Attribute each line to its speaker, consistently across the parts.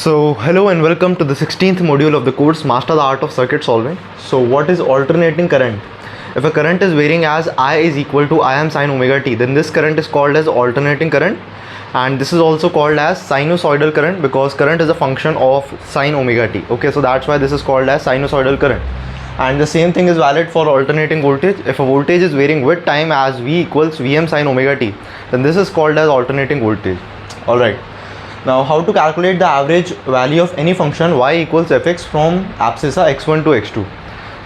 Speaker 1: So, hello and welcome to the 16th module of the course Master the Art of Circuit Solving. So, what is alternating current? If a current is varying as I is equal to Im sin omega t, then this current is called as alternating current, and this is also called as sinusoidal current because current is a function of sin omega t. Okay, so that's why this is called as sinusoidal current. And the same thing is valid for alternating voltage. If a voltage is varying with time as V equals Vm sin omega t, then this is called as alternating voltage. Alright. Now, how to calculate the average value of any function y equals fx from abscissa x1 to x2.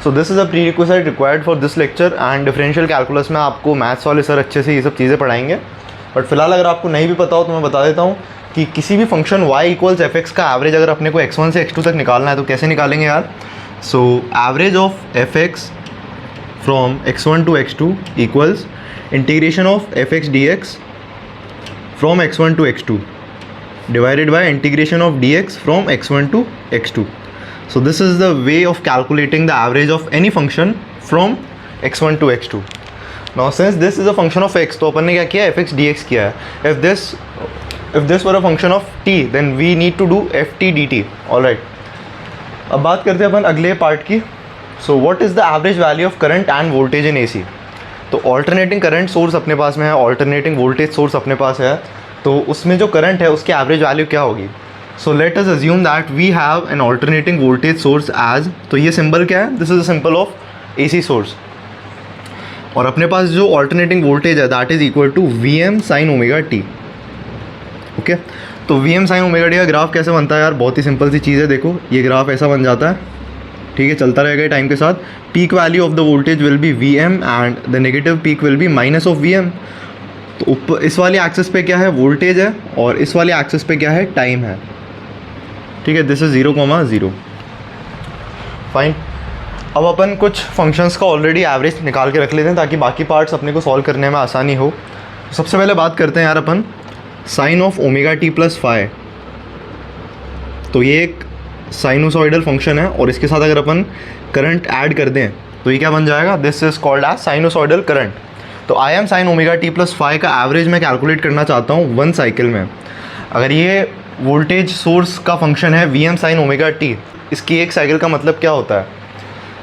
Speaker 1: So this is a prerequisite required for this lecture and differential calculus में आपको maths वाले sir अच्छे से ये सब चीज़ें पढ़ाएंगे. But फिलहाल अगर आपको नहीं भी पता हो तो मैं बता देता हूँ कि किसी भी function y equals F x का एवरेज अगर अपने को x1 से x2 तक निकालना है तो कैसे निकालेंगे यार. So average of F X from x1 to x2 equals integration of F X D X from x1 to x2 divided by integration of dx from x1 to x2. So this is the way of calculating the average of any function from x1 to x2. Now since this is a function of x, तो अपन ने क्या किया, fx dx किया है. If this were a function of t, then we need to do ft dt. Alright. अब बात करते हैं अपन अगले पार्ट की. So what is the average value of current and voltage in AC? तो ऑल्टरनेटिंग करंट सोर्स अपने पास में है, ऑल्टरनेटिंग वोल्टेज सोर्स अपने पास है, तो उसमें जो करंट है उसकी एवरेज वैल्यू क्या होगी. So let us assume that we have an alternating voltage source as, तो ये सिंबल क्या है, this is a symbol of AC source, और अपने पास जो ऑल्टरनेटिंग वोल्टेज है that is equal to V M sine omega T. Okay, तो V M sine omega T का ग्राफ कैसे बनता है यार, बहुत ही सिंपल सी चीज़ है. देखो ये ग्राफ ऐसा बन जाता है, ठीक है, चलता रहेगा टाइम के साथ. Peak value of the voltage will be we M and the negative peak will be minus of V M. तो ऊपर इस वाली एक्सिस पे क्या है, वोल्टेज है, और इस वाली एक्सिस पे क्या है, टाइम है. ठीक है, दिस इज 0,0. फाइन. अब अपन कुछ फंक्शंस का ऑलरेडी एवरेज निकाल के रख लेते हैं ताकि बाकी पार्ट्स अपने को सॉल्व करने में आसानी हो. सबसे पहले बात करते हैं यार अपन sine of omega T plus phi. तो ये एक साइनोसॉइडल फंक्शन है और इसके साथ अगर अपन करंट ऐड कर दें तो ये क्या बन जाएगा, this is called as sinusoidal current. तो I M sine omega T plus phi का एवरेज मैं कैलकुलेट करना चाहता हूँ वन साइकिल में. अगर ये वोल्टेज सोर्स का फंक्शन है V M sine omega T, इसकी एक साइकिल का मतलब क्या होता है.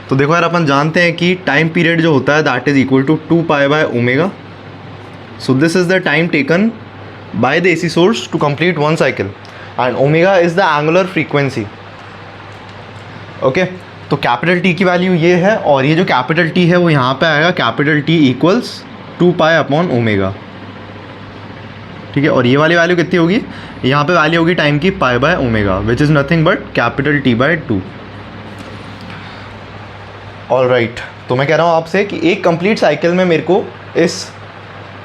Speaker 1: तो देखो यार, अपन जानते हैं कि टाइम पीरियड जो होता है that is equal to 2 pi by omega. So this is the time taken by the AC source to complete one cycle and omega is the angular frequency. Okay, तो कैपिटल टी की वैल्यू ये है और ये जो कैपिटल टी है वो यहाँ पे आएगा, capital T equals 2 pi upon omega. ठीक है, और ये वाली वैल्यू कितनी होगी, यहाँ पे वैल्यू होगी टाइम की pi by omega which is nothing but capital T by 2. Alright, तो मैं कह रहा हूँ आपसे कि एक कंप्लीट साइकिल में मेरे को इस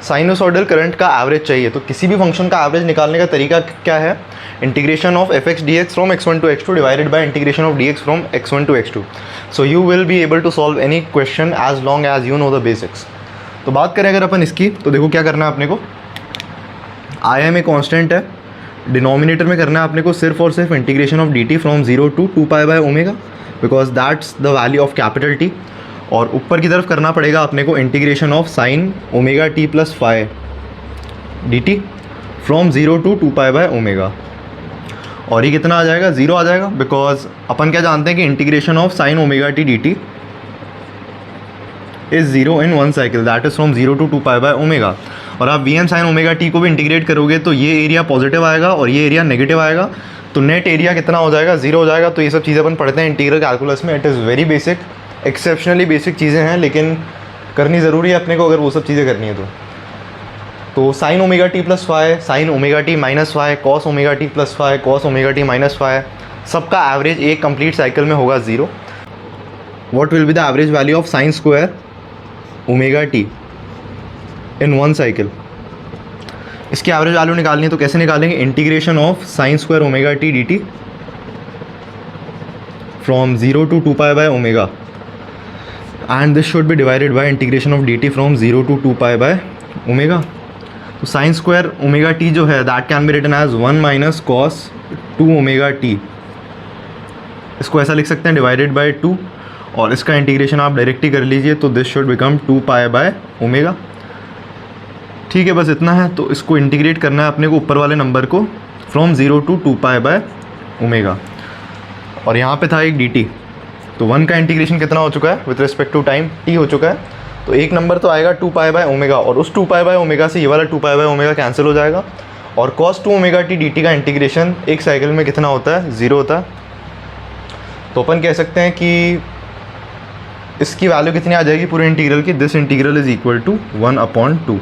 Speaker 1: साइनोसॉइडल करंट का एवरेज चाहिए. तो किसी भी फंक्शन का एवरेज निकालने का तरीका क्या है, integration of F X D X from x1 to x2 divided by integration of D X from x1 to x2. So you will be able to solve any question as long as you know the basics. तो बात करें अगर अपन इसकी, तो देखो क्या करना है अपने को, आई एम ए कॉन्स्टेंट है, डिनोमिनेटर में करना है अपने को सिर्फ और सिर्फ integration of D T from 0 to 2 pi by omega because that's the value of capital T. और ऊपर की तरफ करना पड़ेगा अपने को integration of sine omega T plus phi D T from 0 to 2 pi by omega. और ये कितना आ जाएगा, 0 आ जाएगा बिकॉज अपन क्या जानते हैं कि integration of sine omega T D T is 0 in one cycle that is from 0 to 2 pi by omega. और आप V M sine omega T को भी इंटीग्रेट करोगे तो ये एरिया पॉजिटिव आएगा और ये एरिया नेगेटिव आएगा, तो नेट एरिया कितना हो जाएगा, 0 हो जाएगा. तो ये सब चीज़ें अपन पढ़ते हैं इंटीग्रल कैलकुलस में. It is very basic, exceptionally basic चीज़ें हैं लेकिन करनी ज़रूरी है अपने को अगर वो सब चीज़ें करनी है तो sine omega T plus phi, sine omega T minus phi, cos omega T plus phi, cos omega T minus phi, सबका एवरेज एक कंप्लीट साइकिल में होगा 0. What will be the average value of sine square omega T in one cycle. इसकी average value निकालनी है तो कैसे निकालेंगे, integration of sine square omega T D T from 0 to 2 pi by omega and this should be divided by integration of dt from 0 to 2 pi by omega. तो sine square omega T जो है that can be written as 1 minus cos 2 omega T. इसको ऐसा लिख सकते हैं divided by 2 और इसका इंटीग्रेशन आप डायरेक्ट ही कर लीजिए तो this should become 2 pi by omega. ठीक है, बस इतना है. तो इसको इंटीग्रेट करना है अपने को ऊपर वाले नंबर को from 0 to 2 pi by omega, और यहाँ पे था एक dt, तो 1 का इंटीग्रेशन कितना हो चुका है with respect to time, t हो चुका है। तो एक नंबर तो आएगा 2 पाई बाय ओमेगा, और उस 2 पाई बाय ओमेगा से ये वाला 2 पाई बाय ओमेगा कैंसिल हो जाएगा, और cos 2 ओमेगा t dt का इंटीग्रेशन एक साइकिल में कितना होता है, 0 होता है। तो अपन कह सकते हैं कि इसकी वैल्यू कितनी आ जाएगी पूरे इंटीग्रल की, this integral is equal to 1/2।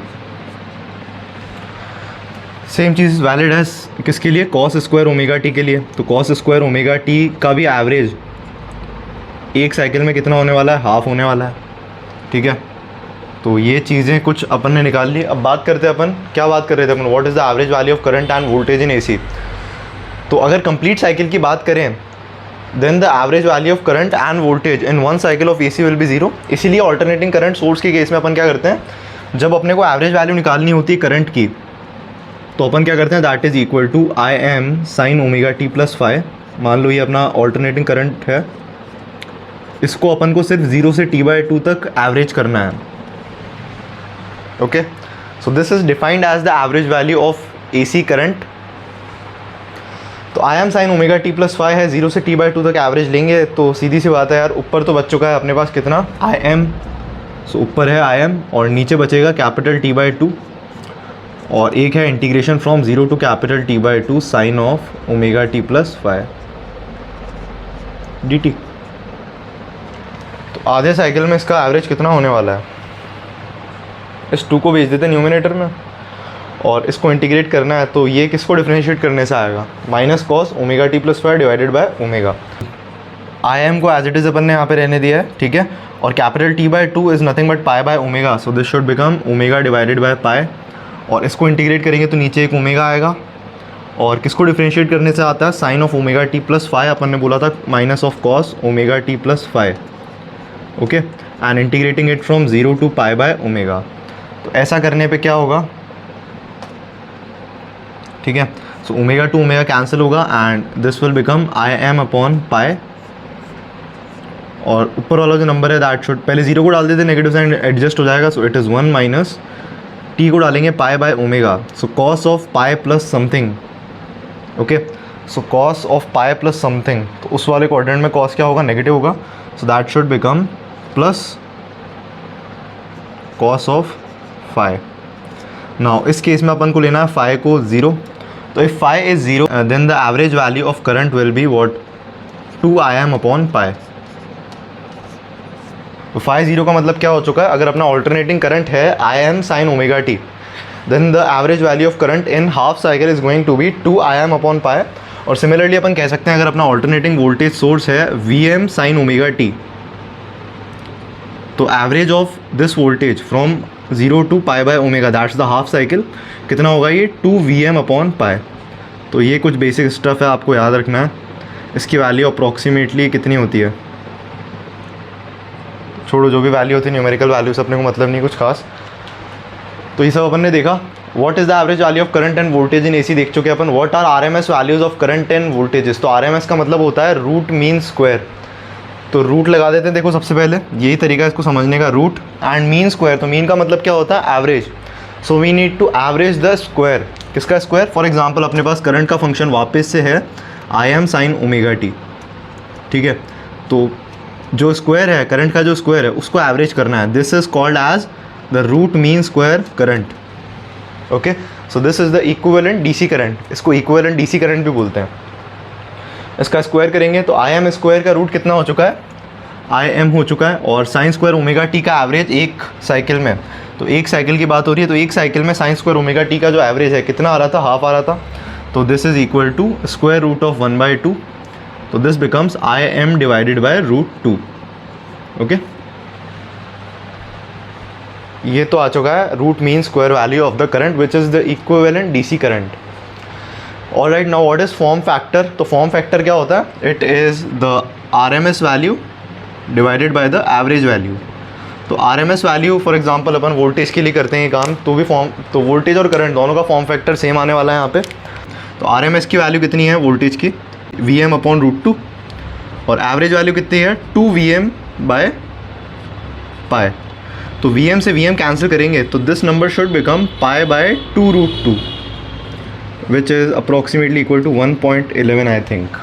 Speaker 1: Same चीज़ वैलिड है किसके लिए, cos स्क्वायर ओमेगा टी के लिए। तो cos स्क्वायर ओमेगा टी का भी एवरेज एक साइकिल में कितना होने वाला है, हाफ होने वाला है, ठीक है। तो ये चीज़ें कुछ अपन ने निकाल ली। अब बात करते हैं अपन, क्या बात कर रहे थे अपन, what is the average value of current and voltage in AC. तो अगर कंप्लीट साइकिल की बात करें, then the average value of current and voltage in one cycle of AC will be 0। इसीलिए ऑल्टरनेटिंग करंट सोर्स के case में अपन क्या करते हैं, जब अपने को एवरेज वैल्यू निकालनी होती है करंट की, तो अपन क्या करते हैं, that is equal to I M sine omega T plus phi. मान लो ये अपना ऑल्टरनेटिंग करंट है, इसको अपन को सिर्फ 0 से t/2 तक एवरेज करना है, okay. So this is defined as the average value of AC current. तो I M sine omega T plus five है, 0 से t/2 तक एवरेज लेंगे, तो सीधी सी बात है यार, ऊपर तो बच चुका है अपने पास कितना, आई एम। सो ऊपर है आई एम और नीचे बचेगा कैपिटल t/2, और एक है integration from 0 to capital t/2 sine of omega T plus phi dt। तो आधे साइकिल में इसका एवरेज कितना होने वाला है, इस 2 को भेज देते न्यूमिनेटर में और इसको इंटीग्रेट करना है, तो ये किसको डिफरेंशिएट करने से आएगा, minus cos omega T plus five divided by omega. I am को एज इट इज़ अपन ने यहाँ पे रहने दिया है, ठीक है। और capital t/2 is nothing but pi by omega, so this should become omega divided by pi, और इसको इंटीग्रेट करेंगे तो नीचे एक ओमेगा आएगा, और किसको डिफरेंशिएट करने से आता है, sine of omega T plus five, अपन ने बोला था minus of cos omega T plus five, okay, and integrating it from 0 to pi by omega. तो ऐसा करने पे क्या होगा, ठीक है। So omega to omega cancel होगा and this will become I M upon pi, और ऊपर वाला जो नंबर है दैट शुड, पहले 0 को डाल देते, नेगेटिव साइन एडजस्ट हो जाएगा, so it is 1 minus T को डालेंगे पाई by omega, so cos of pi plus something, okay. So cos of pi plus something, तो उस वाले क्वाड्रेंट में कॉस क्या होगा, नेगेटिव होगा, so that should become plus cos of phi. Now इस केस में अपन को लेना है फाई को 0, तो if phi is 0 then the average value of current will be what, 2 I M upon pi. तो फाई 0 का मतलब क्या हो चुका है, अगर अपना ऑल्टरनेटिंग करंट है I M sine omega T, then the average value of current in half cycle is going to be 2 I M upon pi. और सिमिलरली अपन कह सकते हैं अगर अपना ऑल्टरनेटिंग वोल्टेज सोर्स है V M sine omega T, तो average of this voltage from 0 to pi by omega, that's the half cycle, कितना होगा ये 2 वी एम अपॉन पाई। तो ये कुछ बेसिक स्टफ है, आपको याद रखना है। इसकी वैल्यू अप्रॉक्सीमेटली कितनी होती है, छोड़ो जो भी वैल्यू होती है, न्यूमेरिकल वैल्यू से अपने को मतलब नहीं कुछ खास। तो ये सब अपन ने देखा, what is the average value of current and voltage in AC देख चुके अपन। What are RMS values of current and voltages, तो आरएमएस का मतलब होता है रूट मीन स्क्वायर। तो रूट लगा देते हैं, देखो सबसे पहले यही तरीका है इसको समझने का, रूट एंड मीन स्क्वायर। तो मीन का मतलब क्या होता है, average. So we need to average the square, किसका स्क्वायर, फॉर एग्जांपल अपने पास करंट का फंक्शन वापस से है I M sine omega T, ठीक है। तो जो स्क्वायर है, करंट का जो स्क्वायर है उसको एवरेज करना है, this is called as the root mean square current, okay. So this is the equivalent DC current, इसको इक्विवेलेंट डीसी करंट भी बोलते हैं। इसका स्क्वायर करेंगे तो आई एम स्क्वायर का रूट कितना हो चुका है, आई एम हो चुका है, और साइन स्क्वायर ओमेगा टी का एवरेज एक साइकिल में, तो एक साइकिल की बात हो रही है, तो एक साइकिल में साइन स्क्वायर ओमेगा टी का जो एवरेज है कितना आ रहा था, हाफ आ रहा था। तो this is equal to square root of 1/2, तो this becomes I M divided by root 2, okay. ये तो आ चुका है root mean square value of the current which is the equivalent DC current. Alright, now what is form factor, तो form factor क्या होता है, it is the RMS value divided by the average value. तो RMS value for example अपन voltage के लिए करते हैं ये काम, तो भी फॉर्म, तो वोल्टेज और करंट दोनों का फॉर्म फैक्टर सेम आने वाला है यहाँ पे। तो आरएमएस की वैल्यू कितनी है वोल्टेज की, वी एम अपॉन रूट 2, और एवरेज वैल्यू कितनी है 2 वी एम बाय पाई। तो वी एम से वी एम कैंसिल करेंगे तो this number should become pi by 2 root 2, which is approximately equal to 1.11 I think.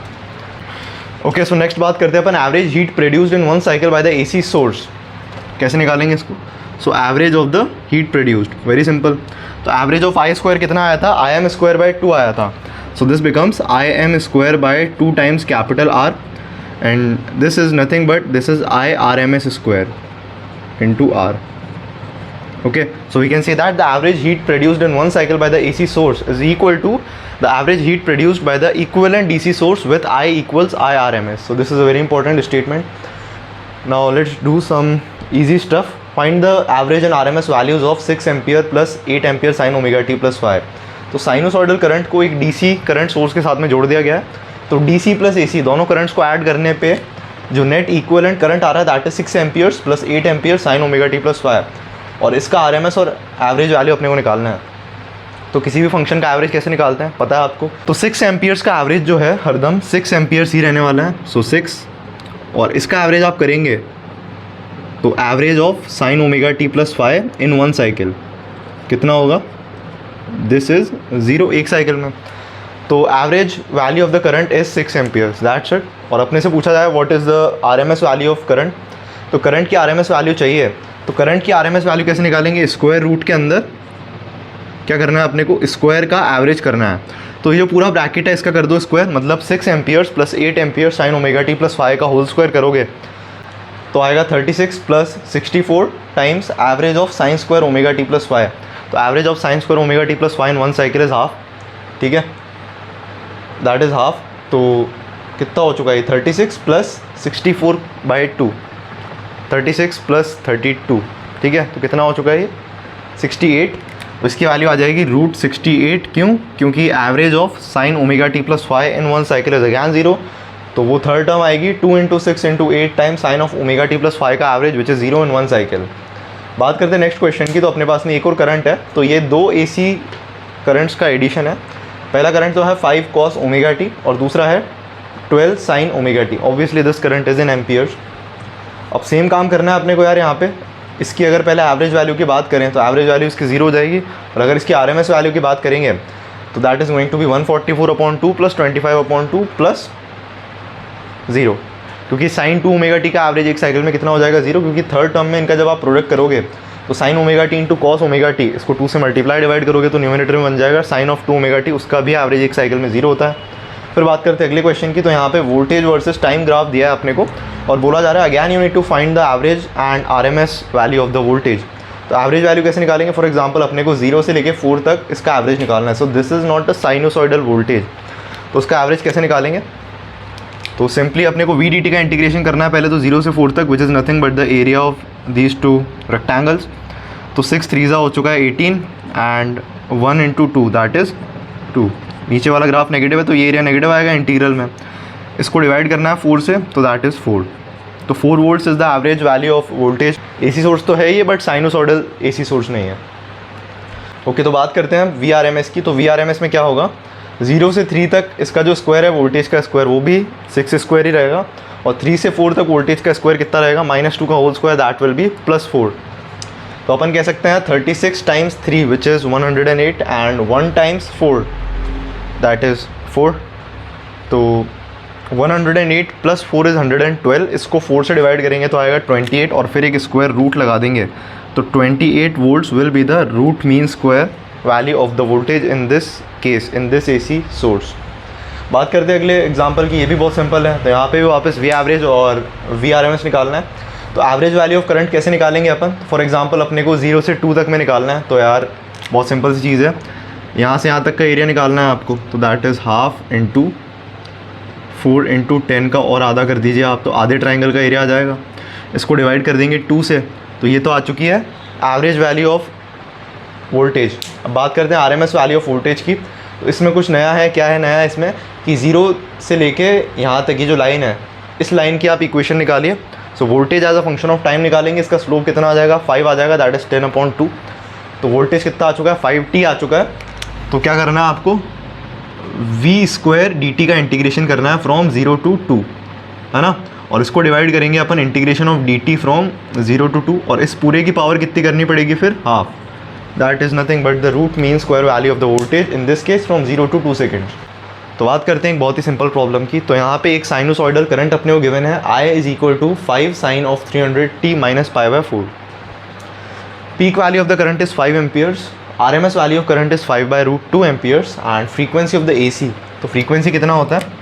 Speaker 1: Okay, so next बात करते हैं अपन average heat produced in one cycle by the AC source. कैसे निकालेंगे इसको? So average of the heat produced, very simple. तो average of I square कितना आया था? आई एम स्क्वायर बाई 2 आया था. So this becomes I M square by 2 times capital R, and this is nothing but this is IRMS square into R. Okay, so we can say that the average heat produced in one cycle by the AC source is equal to the average heat produced by the equivalent DC source with I equals IRMS. So this is a very important statement. Now let's do some easy stuff. Find the average and RMS values of 6 ampere plus 8 ampere sin omega t plus phi. तो sinusoidal current को एक DC current source के साथ में जोड़ दिया गया है. तो DC प्लस AC दोनों करंट्स को ऐड करने पे जो नेट इक्विवेलेंट करंट आ रहा है that is 6 amperes plus 8 ampere sign omega T plus 5, और इसका RMS और एवरेज वैल्यू अपने को निकालना है. तो किसी भी फंक्शन का एवरेज कैसे निकालते हैं पता है आपको? तो 6 एम्पियर्स का एवरेज जो है हरदम 6 एम्पियर्स ही रहने वाला है. सो 6, और इसका एवरेज आप करेंगे तो average of sine omega T plus 5 in one cycle कितना होगा? दिस इज़ 0 एक साइकिल में. तो average value of the current is 6 amperes, that's it. और अपने से पूछा जाए what is the RMS value of current, तो करंट की RMS वैल्यू चाहिए. तो करंट की RMS वैल्यू कैसे निकालेंगे? स्क्वायर रूट के अंदर क्या करना है अपने को? स्क्वायर का एवरेज करना है. तो ये जो पूरा ब्रैकेट है इसका कर दो स्क्वायर, मतलब 6 amperes plus 8 ampere sign omega T plus 5 का होल स्क्वायर करोगे तो आएगा 36 plus 64 times average of sine square omega T plus 5. तो average of sine square omega T plus 5 in one cycle is half. ठीक है, that is half. तो कितना हो चुका है? 36 प्लस 64 बाई 2, 36 प्लस 32. ठीक है, तो कितना हो चुका है ये? 68. तो इसकी वैल्यू आ जाएगी रूट 68. क्यों? क्योंकि average of sine omega T plus 5 in one cycle is again 0. तो वो थर्ड टर्म आएगी 2 into 6 into 8 times sine of omega T plus 5 का average which is 0 in one cycle. बात करते हैं नेक्स्ट क्वेश्चन की. तो अपने पास में एक और करंट है. तो ये 2 AC करंट्स का एडिशन है. पहला करंट तो है 5 cos ओमेगा टी और दूसरा है 12 sin omega T. Obviously this current is in amperes. अब सेम काम करना है अपने को यार यहाँ पे. इसकी अगर पहले एवरेज वैल्यू की बात करें तो एवरेज वैल्यू इसकी 0 हो जाएगी, और अगर इसकी RMS वैल्यू की बात करेंगे तो that is going to be 144/2 plus 25/2 plus 0, क्योंकि साइन 2 ओमेगा टी का एवरेज एक साइकिल में कितना हो जाएगा? 0, क्योंकि थर्ड टर्म में इनका जब आप प्रोडक्ट करोगे तो sine omega T into cos omega T, इसको 2 से मल्टीप्लाई डिवाइड करोगे तो न्यूमरेटर में बन जाएगा साइन ऑफ 2 ओमेगा टी. उसका भी एवरेज एक साइकिल में 0 होता है. फिर बात करते हैं अगले क्वेश्चन की. तो यहाँ पे वोल्टेज वर्सेस टाइम ग्राफ दिया है अपने को, और बोला जा रहा है again you need to find the average and RMS value of the voltage. तो एवरेज वैल्यू कैसे निकालेंगे? फॉर एग्जांपल अपने को 0 से लेके 4 तक इसका एवरेज निकालना है. So this is not a sinusoidal voltage. तो उसका एवरेज कैसे निकालेंगे? तो सिंपली अपने को VDT का इंटीग्रेशन करना है पहले तो 0 से 4 तक, विच is nothing but the area of these 2 rectangles. तो 6 3 हो चुका है 18 एंड 1 इंटू 2 दैट इज़ 2. नीचे वाला ग्राफ नेगेटिव है तो ये एरिया नेगेटिव आएगा इंटीग्रल में. इसको डिवाइड करना है 4 से तो दैट इज़ 4. तो 4 volts is the average value of voltage. AC source तो है ये बट साइनोसॉइडल AC सोर्स नहीं है. ओके, तो बात करते हैं VRMS की. तो VRMS में क्या होगा? 0 से 3 तक इसका जो स्क्वायर है वोल्टेज का स्क्वायर वो भी 6 स्क्वायर ही रहेगा, और 3 से 4 तक वोल्टेज का स्क्वायर कितना रहेगा? -2 का whole square that will be +4. तो अपन कह सकते हैं 36 times 3 which is 108 and 1 times 4 that is 4. तो 108 प्लस 4 इज़ 112. इसको 4 से डिवाइड करेंगे तो आएगा 28, और फिर एक स्क्वायर रूट लगा देंगे तो 28 volts will be the root mean square value of the voltage in this case, in this AC source. बात करते हैं अगले एग्जांपल की. ये भी बहुत सिंपल है. तो यहाँ पे भी वापस V एवरेज और VRMS निकालना है. तो एवरेज वैल्यू ऑफ करंट कैसे निकालेंगे अपन? फॉर एग्जांपल अपने को 0 से 2 तक में निकालना है. तो यार बहुत सिंपल सी चीज़ है. यहाँ से यहाँ तक का एरिया निकालना है आपको. तो that is half into 4 into 10 का और आधा कर दीजिए आप, तो आधे ट्राइंगल का एरिया आ जाएगा. इसको डिवाइड कर देंगे 2 से तो ये तो आ चुकी है एवरेज वैल्यू ऑफ वोल्टेज. अब बात करते हैं RMS वैल्यू ऑफ वोल्टेज की. तो इसमें कुछ नया है. क्या है नया इसमें? कि 0 से लेके यहाँ तक की जो लाइन है इस लाइन की आप इक्वेशन निकालिए. So voltage as a function of time निकालेंगे. इसका स्लोप कितना आ जाएगा? 5 आ जाएगा, दैट इज़ 10/2. तो वोल्टेज कितना आ चुका है? 5t आ चुका है. तो क्या करना है आपको? v² का इंटीग्रेशन करना है फ्रॉम 0 to 2, है ना. और इसको डिवाइड करेंगे अपन integration of dt from 0 to 2, और इस पूरे की पावर कितनी करनी पड़ेगी फिर? Half. That is nothing but the root mean square value of the voltage, in this case from 0 to 2 seconds. तो बात करते हैं एक बहुत ही सिंपल प्रॉब्लम की। तो यहाँ पे एक साइनोसॉइडल करंट अपने को गिवन है, I is equal to 5 sine of 300t minus π/4। Peak value of the current is 5 amperes, RMS value of current is 5/√2 amperes and frequency of the AC, तो frequency कितना होता है,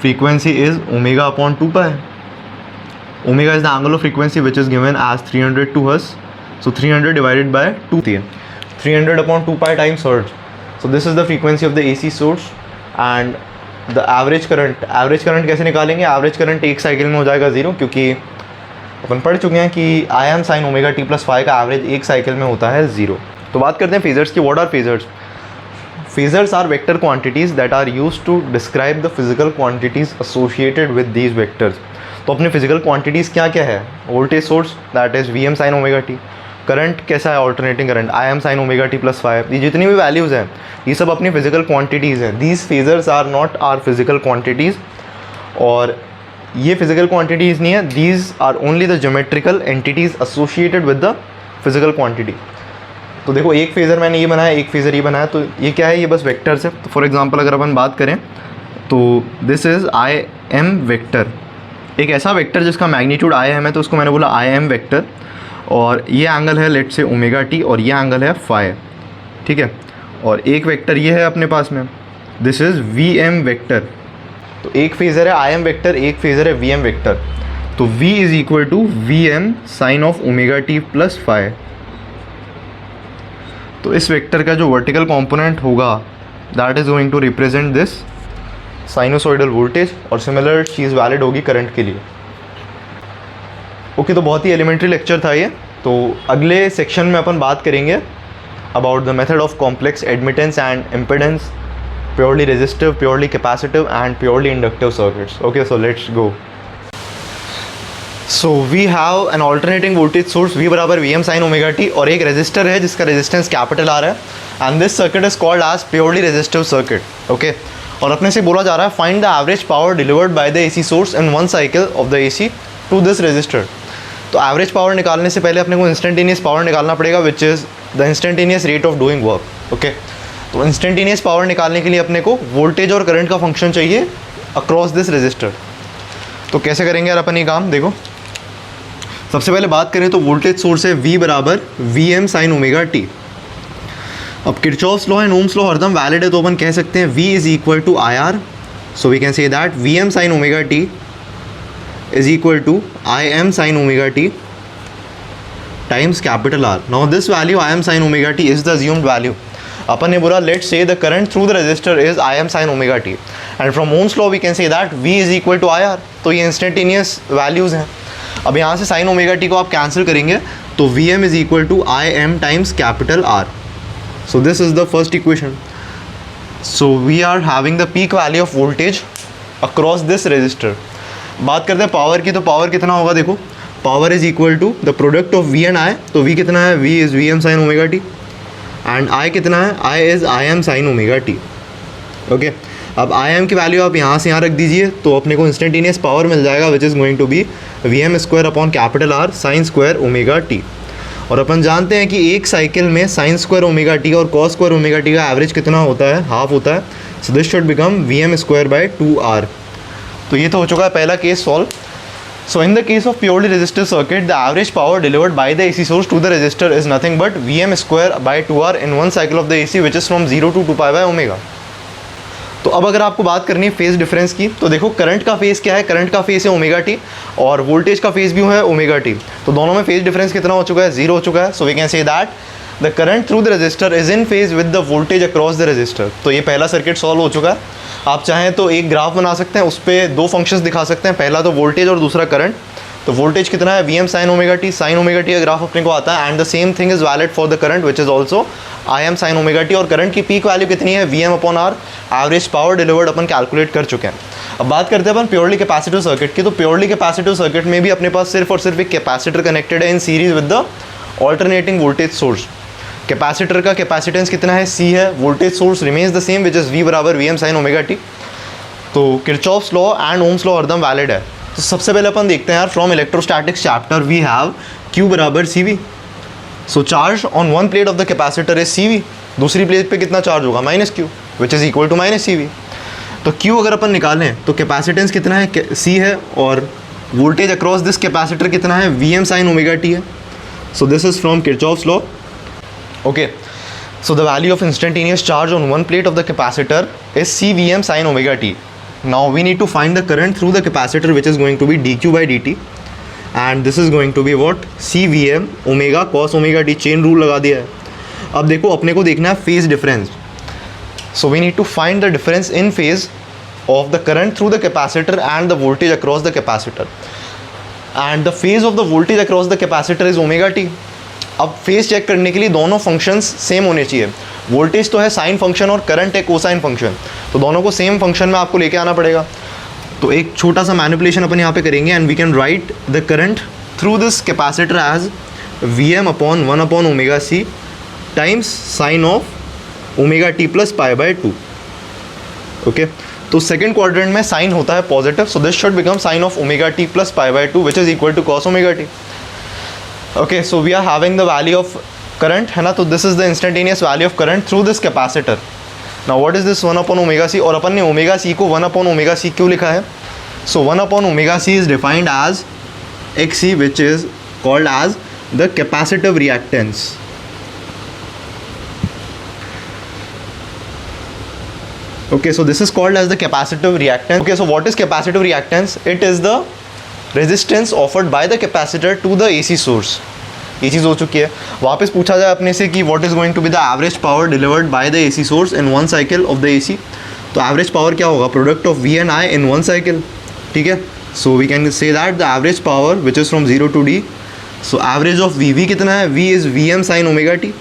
Speaker 1: frequency is omega upon 2π। Omega is the angle of frequency which is given as 300 to Hz, so 300 divided by 2, 300 upon 2π times Hertz, so this is the frequency of the AC source and the average current कैसे निकालेंगे, average current एक cycle में हो जाएगा 0, क्योंकि अपन पढ़ चुके हैं कि I am sin omega t plus phi का एवरेज एक साइकिल में होता है 0। तो बात करते हैं फेजर्स की। What are phasors? Phasors are vector quantities that are used to describe the physical quantities associated with these vectors. तो अपने फिजिकल क्वांटिटीज़ क्या क्या है, voltage source that is Vm sin omega t, current कैसा है, alternating current I am sin omega t plus phi, ये जितनी भी वैल्यूज़ हैं ये सब अपनी फिजिकल क्वांटिटीज़ हैं। These phasors are not are physical quantities, और ये फिजिकल क्वांटिटीज़ नहीं है, these are only the geometrical entities associated with the physical quantity. तो देखो एक फेज़र मैंने ये बनाया, एक फेज़र ये बनाया, तो ये क्या है, ये बस वेक्टर्स है। तो फॉर एग्जांपल अगर अपन बात करें तो दिस इज़ IM वेक्टर, एक ऐसा वेक्टर जिसका मैग्नीट्यूड IM है, तो उसको मैंने बोला IM वेक्टर, और ये एंगल है लेट से ओमेगा t और ये एंगल है फाई, ठीक है। और एक वेक्टर ये है अपने पास में, दिस इज़ VM वेक्टर। तो एक फेज़र है IM वेक्टर, एक फेज़र है VM वेक्टर। तो V is equal to VM sine of omega t plus phi. तो इस वेक्टर का जो वर्टिकल कंपोनेंट होगा that is going to represent this sinusoidal voltage, और सिमिलर चीज़ वैलिड होगी करंट के लिए। ओके, तो बहुत ही एलिमेंट्री लेक्चर था ये। तो अगले सेक्शन में अपन बात करेंगे about the method of complex admittance and impedance, purely resistive, purely capacitive and purely inductive circuits. Okay, so let's go. So we have an alternating voltage source V बराबर Vm sin omega t, और एक resistor है जिसका resistance capital R है, and this circuit is called as purely resistive circuit. Okay, और अपने से बोला जा रहा है find the average power delivered by the AC source in one cycle of the AC to this resistor. तो average power निकालने से पहले अपने को इंस्टेंटेनियस पावर निकालना पड़ेगा, which is the instantaneous rate of doing work. Okay, तो instantaneous power निकालने के लिए अपने को वोल्टेज और करंट का फंक्शन चाहिए अक्रॉस दिस रेजिस्टर। तो कैसे करेंगे यार अपन ये काम, देखो सबसे पहले बात करें तो वोल्टेज सोर्स है V बराबर Vm sin ओमेगा t। अब Kirchhoff's law and Ohm's law हरदम वैलिड है, तो अपन कह सकते हैं V is equal to IR, so we can say that Vm sin omega t is equal to Im sin omega t times capital R. Now this value Im sin omega t is the assumed value. अपन ने बोला let's say the current through the resistor is Im sin omega t, and from Ohm's law we can say that V is equal to IR. तो ये instantaneous values हैं। अब यहाँ से sin omega t को आप कैंसिल करेंगे तो Vm is equal to Im times capital R. So this is the first equation. So we are having the peak value of voltage across this resistor. बात करते हैं पावर की, तो power कितना होगा, देखो power is equal to the product of V and I। तो V कितना है, V is Vm sin omega t, and I कितना है, I is Im sin omega t। Okay, अब Im की वैल्यू आप यहाँ से यहाँ रख दीजिए, तो अपने को इंस्टेंटेनियस पावर मिल जाएगा which is going to be Vm square upon capital R sine square omega t। और अपन जानते हैं कि एक साइकिल में साइन स्क्वायर ओमेगा t और कॉस स्क्वायर ओमेगा t का एवरेज कितना होता है, हाफ होता है। So this should become Vm square by 2R। तो ये तो हो चुका है पहला case solve. So in the case of purely resistive circuit the average power delivered by the AC source to the resistor is nothing but Vm square by 2R in one cycle of the AC which is from 0 to 2π by omega. तो अब अगर आपको बात करनी है phase difference की, तो देखो करंट का फेज क्या है, करंट का फेज है ओमेगा t, और वोल्टेज का फेज भी है ओमेगा t। तो दोनों में फेज डिफरेंस कितना हो चुका है, 0 हो चुका है। So we can say that the current through the resistor is in phase with the voltage across the resistor. तो ये पहला सर्किट सॉल्व हो चुका है। आप चाहें तो एक ग्राफ बना सकते हैं, उस पर दो फंक्शंस दिखा सकते हैं, पहला तो वोल्टेज और दूसरा करंट। तो वोल्टेज कितना है, Vm sin omega t, sine omega t का ग्राफ अपने को आता है, and the same thing is valid for the current which is also Im sin omega t। और करंट की पीक वैल्यू कितनी है, Vm upon R, average power delivered अपन कैलकुलेट कर चुके हैं। अब बात करते हैं अपन प्योरली कैपेसिटिव सर्किट की। तो प्योरली कैपेसिटिव सर्किट में भी अपने पास सिर्फ और सिर्फ एक कैपेसिटर कनेक्टेड है in series with the alternating voltage source. Capacitor का कैपेसिटेंस कितना है, C है, voltage source remains the same which is V बराबर Vm sin ओमेगा t। तो Kirchhoff's law and Ohm's law हरदम वैलिड है। तो सबसे पहले अपन देखते हैं यार, from electrostatics chapter we have Q बराबर CV। So charge on one plate of the capacitor is C V, दूसरी प्लेट पे कितना चार्ज होगा minus Q, which is equal to minus C V. तो क्यू अगर अपन निकालें तो कैपेसिटेंस कितना है सी है, और वोल्टेज अक्रॉस दिस कैपेसिटर कितना है V M sine omega T है। So this is from Kirchhoff's law. Okay, so the value of instantaneous charge on one plate of the capacitor is CVm sin omega t. Now we need to find the current through the capacitor, which is going to be dq by dt, and this is going to be what CVm omega cos omega t. Chain rule लगा दिया है। अब देखो अपने को देखना है phase difference, so we need to find the difference in phase of the current through the capacitor and the voltage across the capacitor, and the phase of the voltage across the capacitor is omega t. अब phase check करने के लिए दोनों functions same होने चाहिए। Voltage तो है sine function और करंट है कोसाइन फंक्शन, तो दोनों को सेम फंक्शन में आपको लेके आना पड़ेगा। तो एक छोटा सा मैनिपुलेशन अपन यहाँ पे करेंगे, and we can write the current through this capacitor as V M upon 1 upon omega C times sine of omega T plus pi by 2। Okay, तो सेकेंड क्वाड्रेंट में साइन होता है positive, so this should become sine of omega T plus pi by 2 which is equal to cos omega T. Okay, so we are having the value of current है ना, तो this is the instantaneous value of current through this capacitor. Now what is this 1 upon omega c, और अपन ने omega c को 1 upon omega c क्यों लिखा है? So 1 upon omega c is defined as xc, which is called as the capacitive reactance. Okay, so this is called as the capacitive reactance. Okay, so what is capacitive reactance? It is the resistance offered by the capacitor to the AC source. ये चीज़ हो चुकी है। वापस पूछा जाए अपने से कि what is going to be the average power delivered by the AC source in one cycle of the AC, तो एवरेज पावर क्या होगा, product of V and I in one cycle. ठीक है, so we can say that the average power which is from 0 to D, so average of VV कितना है, V is VM sine omega T,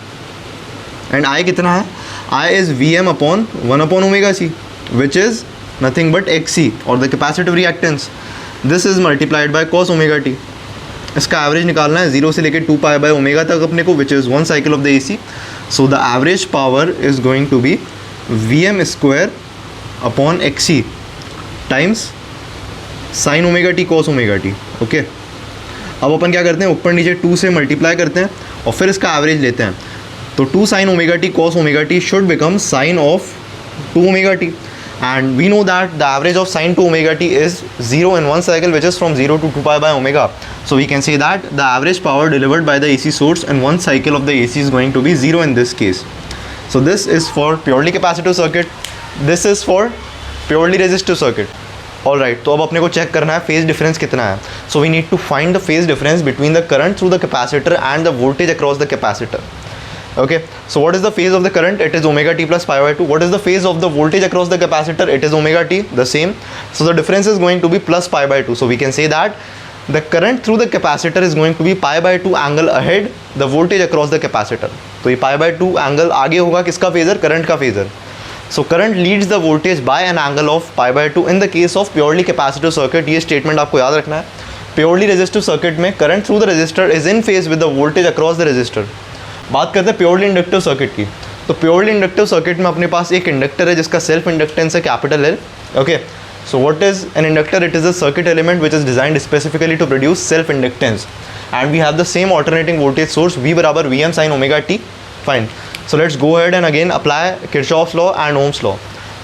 Speaker 1: and I कितना है, I is VM upon 1 upon omega C, which is nothing but XC और the capacitive reactance. This is multiplied by cos omega T. इसका average निकालना है 0 से लेकर 2 pi by omega तक अपने को, which is one cycle of the AC। So the average power is going to be VM square upon XC times sine omega T cos omega T. Okay, अब अपन क्या करते हैं, ऊपर नीचे 2 से मल्टीप्लाई करते हैं और फिर इसका एवरेज लेते हैं, तो 2 sign omega T cos omega T should become sine of 2 omega T, and we know that the average of sine 2 omega t is 0 in one cycle, which is from 0 to 2 pi by omega. So we can say that the average power delivered by the AC source in one cycle of the AC is going to be 0 in this case. So this is for purely capacitive circuit, this is for purely resistive circuit. Alright, तो अब अपने को check करना है phase difference कितना है। So we need to find the phase difference between the current through the capacitor and the voltage across the capacitor. Okay, so what is the phase of the current? It is omega t plus pi by 2. What is the phase of the voltage across the capacitor? It is omega t, the same. So the difference is going to be plus pi by 2. So we can say that the current through the capacitor is going to be pi by 2 angle ahead the voltage across the capacitor. तो ये pi by 2 angle आगे होगा किसका phasor, current का phasor. So current leads the voltage by an angle of pi by 2 in the case of purely capacitive circuit. ये statement आपको याद रखना है। Purely resistive circuit में current through the resistor is in phase with the voltage across the resistor। बात करते हैं purely inductive circuit की, तो प्योरली इंडक्टिव सर्किट में अपने पास एक इंडक्टर है जिसका सेल्फ इंडक्टेंस है capital L। Okay, so what is an inductor? It is a circuit element which is designed specifically to produce self inductance, and we have the same alternating voltage source V बराबर VM sine omega T. Fine, so let's go ahead and again apply Kirchhoff's law and Ohm's law.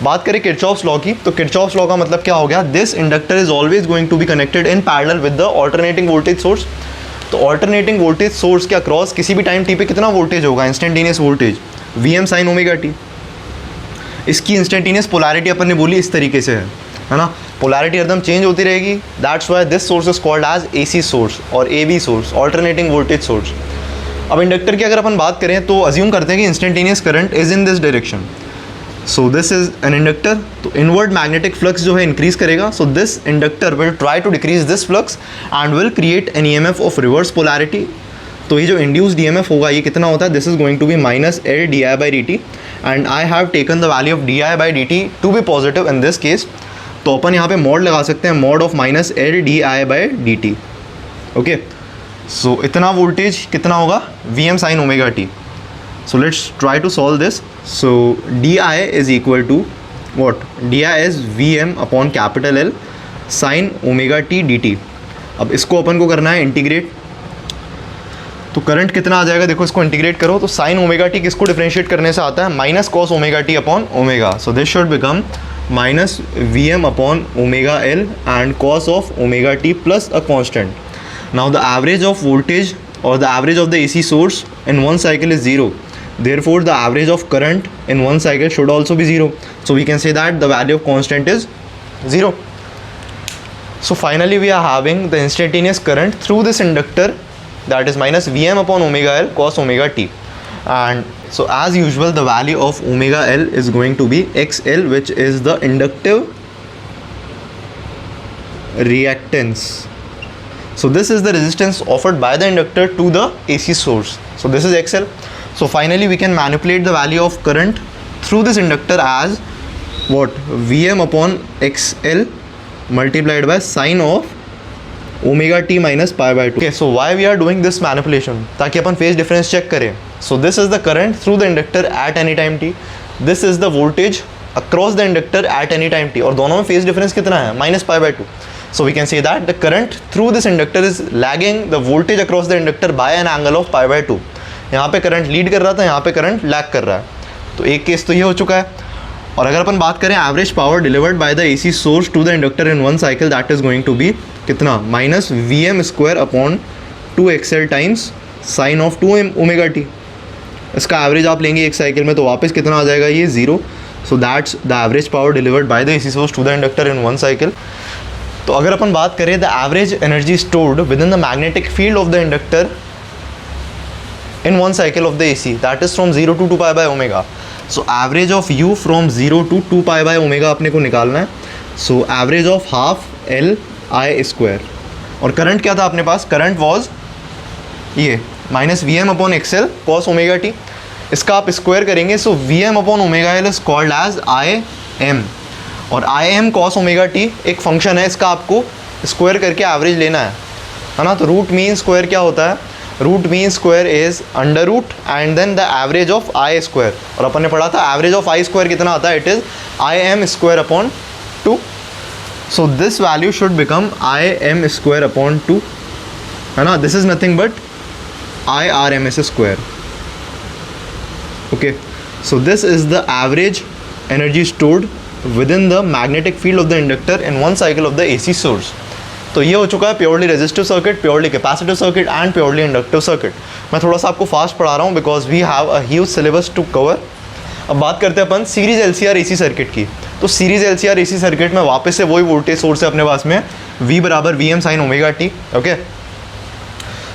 Speaker 1: बात करें Kirchhoff's law की, तो Kirchhoff's law का मतलब क्या हो गया, this inductor is always going to be connected in parallel with the alternating voltage source. तो ऑल्टरनेटिंग वोल्टेज सोर्स के अक्रॉस किसी भी टाइम टी पे कितना वोल्टेज होगा, instantaneous voltage VM sine omega T. इसकी इंस्टेंटेनियस पोलैरिटी अपन ने बोली इस तरीके से है ना, पोलैरिटी एकदम चेंज होती रहेगी। That's why this source is called as AC source और AV source, alternating voltage source. अब इंडक्टर की अगर अपन बात करें तो अज्यूम करते हैं कि instantaneous current is in this direction. So this is an inductor, तो इनवर्ड मैग्नेटिक फ्लक्स जो है इंक्रीज करेगा। So this inductor will try to decrease this flux and will create an EMF of reverse polarity. तो ये जो induced EMF होगा ये कितना होता है, this is going to be minus L di by dt, and I have taken the value of di by dt to be positive in this case. तो अपन यहाँ पे मॉड लगा सकते हैं, mod of minus L di by dt। Okay, so इतना voltage कितना होगा, VM sine omega T. So let's try to solve this. So di is equal to what? Di is Vm upon capital L sin omega t dt. अब इसको अपन को करना है integrate. तो current कितना आ जाएगा, देखो इसको इंटीग्रेट करो तो साइन ओमेगा टी किसको डिफरेंशिएट करने से आता है, minus cos omega T upon omega. So this should become minus V M upon omega L and cos of omega T plus a constant. Now the average of voltage or the average of the AC source in one cycle is 0. Therefore, the average of current in one cycle should also be 0. So we can say that the value of constant is 0. So finally, we are having the instantaneous current through this inductor, that is minus Vm upon omega L cos omega t. And so as usual, the value of omega L is going to be XL, which is the inductive reactance. So this is the resistance offered by the inductor to the AC source. So this is XL. So finally we can manipulate the value of current through this inductor as what, Vm upon XL multiplied by sine of omega t minus pi by 2. Okay, so why we are doing this manipulation? ताकि अपन phase difference check करें. So this is the current through the inductor at any time t. This is the voltage across the inductor at any time t. और दोनों में phase difference कितना है, minus pi by 2. So we can say that the current through this inductor is lagging the voltage across the inductor by an angle of pi by 2. यहाँ पे current lead कर रहा था, यहाँ पे करंट लैग कर रहा है. तो एक केस तो ये हो चुका है. और अगर अपन बात करें average power delivered by the AC source to the inductor in one cycle, that is going to be कितना, minus V M square upon 2XL times sine of 2 omega T. इसका एवरेज आप लेंगे एक साइकिल में तो वापस कितना आ जाएगा, ये 0. So that's the average power delivered by the AC source to the inductor in one cycle. तो अगर अपन बात करें the average energy stored within the magnetic field of the inductor in one cycle of the AC, that is from 0 to 2 pi by omega. So average of U from 0 to 2 pi by omega अपने को निकालना है. So average of half L I square. और current क्या था अपने पास, current was ये minus V M upon XL cos omega T. इसका आप स्क्वायर करेंगे, so V M upon omega L is called as I M. और I M cos omega T एक फंक्शन है, इसका आपको स्क्वायर करके एवरेज लेना है ना. तो रूट मीन स्क्वायर क्या होता है, root mean square is under root and then the average of I square. और अपन ने पढ़ा था एवरेज ऑफ आई स्क्वायर कितना आता है, it is I M square upon 2. So this value should become I M square upon 2, है ना. This is nothing but I R M S square. Okay, so this is the average energy stored within the magnetic field of the inductor in one cycle of the AC source. तो ये हो चुका है purely resistive circuit, purely capacitive circuit and purely inductive circuit. मैं थोड़ा सा आपको fast पढ़ा रहा हूँ because we have a huge syllabus to cover. अब बात करते हैं अपन सीरीज LCR AC सर्किट की. तो सीरीज LCR AC सर्किट में वापस से वही वोल्टेज सोर्स है अपने पास में, V बराबर Vm sine omega T. Okay,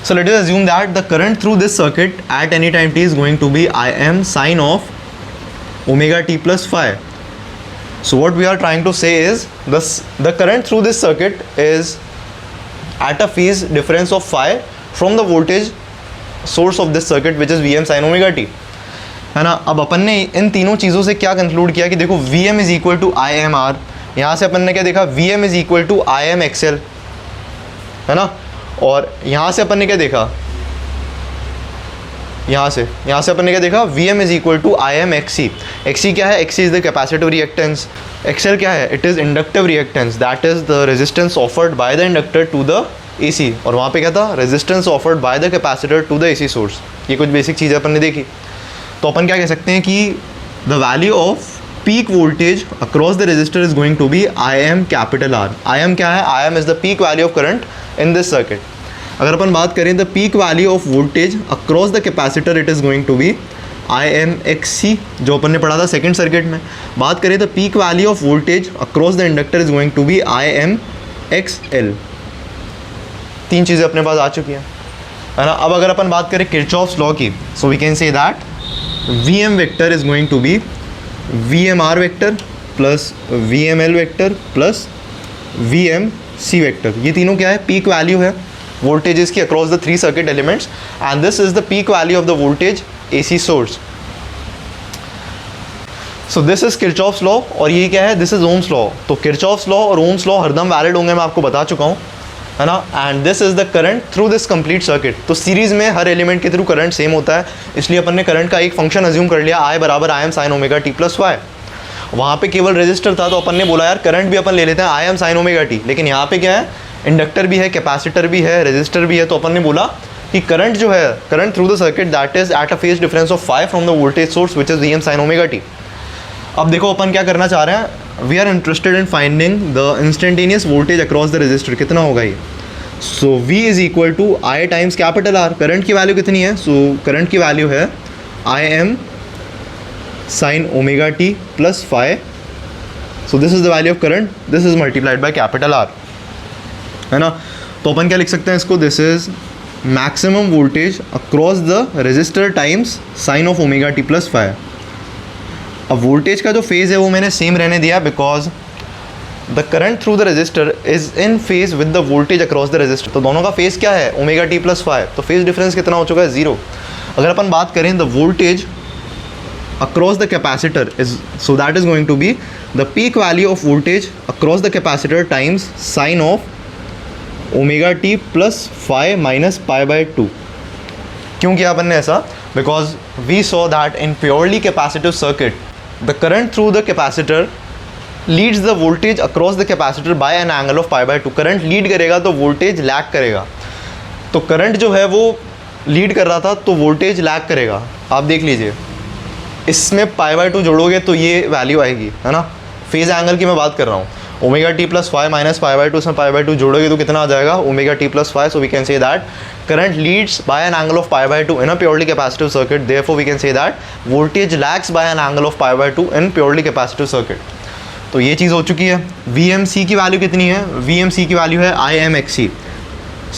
Speaker 1: so let us assume that the current through this circuit at any time t is going to be Im sine of omega t plus phi. So what we are trying to say is the current through this circuit is at a phase difference of phi from the voltage source of this circuit which is Vm sin omega t, है ना. अब अपन ने इन तीनों चीज़ों से क्या conclude किया कि देखो Vm is equal to I M R. यहाँ से अपन ने क्या देखा, Vm is equal to I M XL, है ना. और यहाँ से अपन ने क्या देखा, यहाँ से अपन ने क्या देखा, Vm is equal to I M XC. XC क्या है, XC is the capacitive reactance. XL क्या है, it is inductive reactance, that is the resistance offered by the inductor to the AC. और वहाँ पे क्या था, resistance offered by the capacitor to the AC source. ये कुछ बेसिक चीज़ें अपन ने देखी. तो अपन क्या कह सकते हैं कि the value of peak voltage across the resistor is going to be I M capital R. I M क्या है, I M is the peak value of current in this circuit. अगर अपन बात करें the peak value of voltage across the capacitor, it is going to be I M x C, जो अपन ने पढ़ा था सेकेंड सर्किट में. बात करें the peak value of voltage across the inductor is going to be I M X L. तीन चीज़ें अपने पास आ चुकी हैं, है ना. अब अगर अपन बात करें किरचॉफ्स लॉ की, so we can say that V M vector is going to be we M R vector plus V M L vector plus V M C vector. ये तीनों क्या है, पीक वैल्यू है voltages की across the three circuit elements, and this is the peak value of the voltage AC source. So this is Kirchhoff's law और ये क्या है, this is Ohm's law. तो Kirchhoff's law और Ohm's law हरदम valid होंगे, मैं आपको बता चुका हूँ, है ना. And this is the current through this complete circuit. तो सीरीज में हर एलिमेंट के थ्रू करंट सेम होता है, इसलिए अपन ने करंट का एक फंक्शन अज्यूम कर लिया, आई बराबर I M sine omega T plus Y. वहाँ पे केवल रेजिस्टर था तो अपन ने बोला यार करंट भी अपन ले लेते हैं आई एम साइन ओमेगा टी. लेकिन यहाँ पे क्या है, इंडक्टर भी है, कैपेसिटर भी है, रेजिस्टर भी है, तो अपन ने बोला कि करंट जो है, current through the circuit that is at a phase difference of 5 from the voltage source which is Vm sin omega T. अब देखो अपन क्या करना चाह रहे हैं, we are interested in finding the instantaneous voltage across the resistor. कितना होगा ये? So V is equal to I times capital R। Current की वैल्यू कितनी है? सो करंट की वैल्यू है Im sin omega T plus phi. So this is the value of current, this is multiplied by capital R, है ना। तो अपन क्या लिख सकते हैं इसको, this is maximum voltage across the resistor times sine of omega T plus phi. अब voltage का जो फेज़ है वो मैंने सेम रहने दिया because the current through the resistor is in phase with the voltage across the resistor. तो दोनों का फेज क्या है? Omega T plus phi. तो फेज डिफरेंस कितना हो चुका है? 0। अगर अपन बात करें the voltage across the capacitor is, so that is going to be the peak value of voltage across the capacitor times sine of omega T plus phi minus pi by 2। क्यों किया अपन ने ऐसा? Because we saw that in purely capacitive circuit the current through the capacitor leads the voltage across the capacitor by an angle of pi by 2। Current lead करेगा तो voltage lag करेगा। तो current जो है वो लीड कर रहा था तो वोल्टेज लैग करेगा। आप देख लीजिए, इसमें पाई बाई 2 जोड़ोगे तो ये वैल्यू आएगी, है ना। फेज एंगल की मैं बात कर रहा हूँ, omega T plus phi minus pi by 2, इसमें पाई बाई 2 जोड़ोगे तो कितना आ जाएगा? Omega T plus phi. So we can say that current leads by an angle of pi by 2 in a purely capacitive circuit, therefore we can say that voltage lags by an angle of pi by 2 in purely capacitive circuit। तो ये चीज़ हो चुकी है। VMC की value कितनी है? VMC की वैल्यू है IMXC।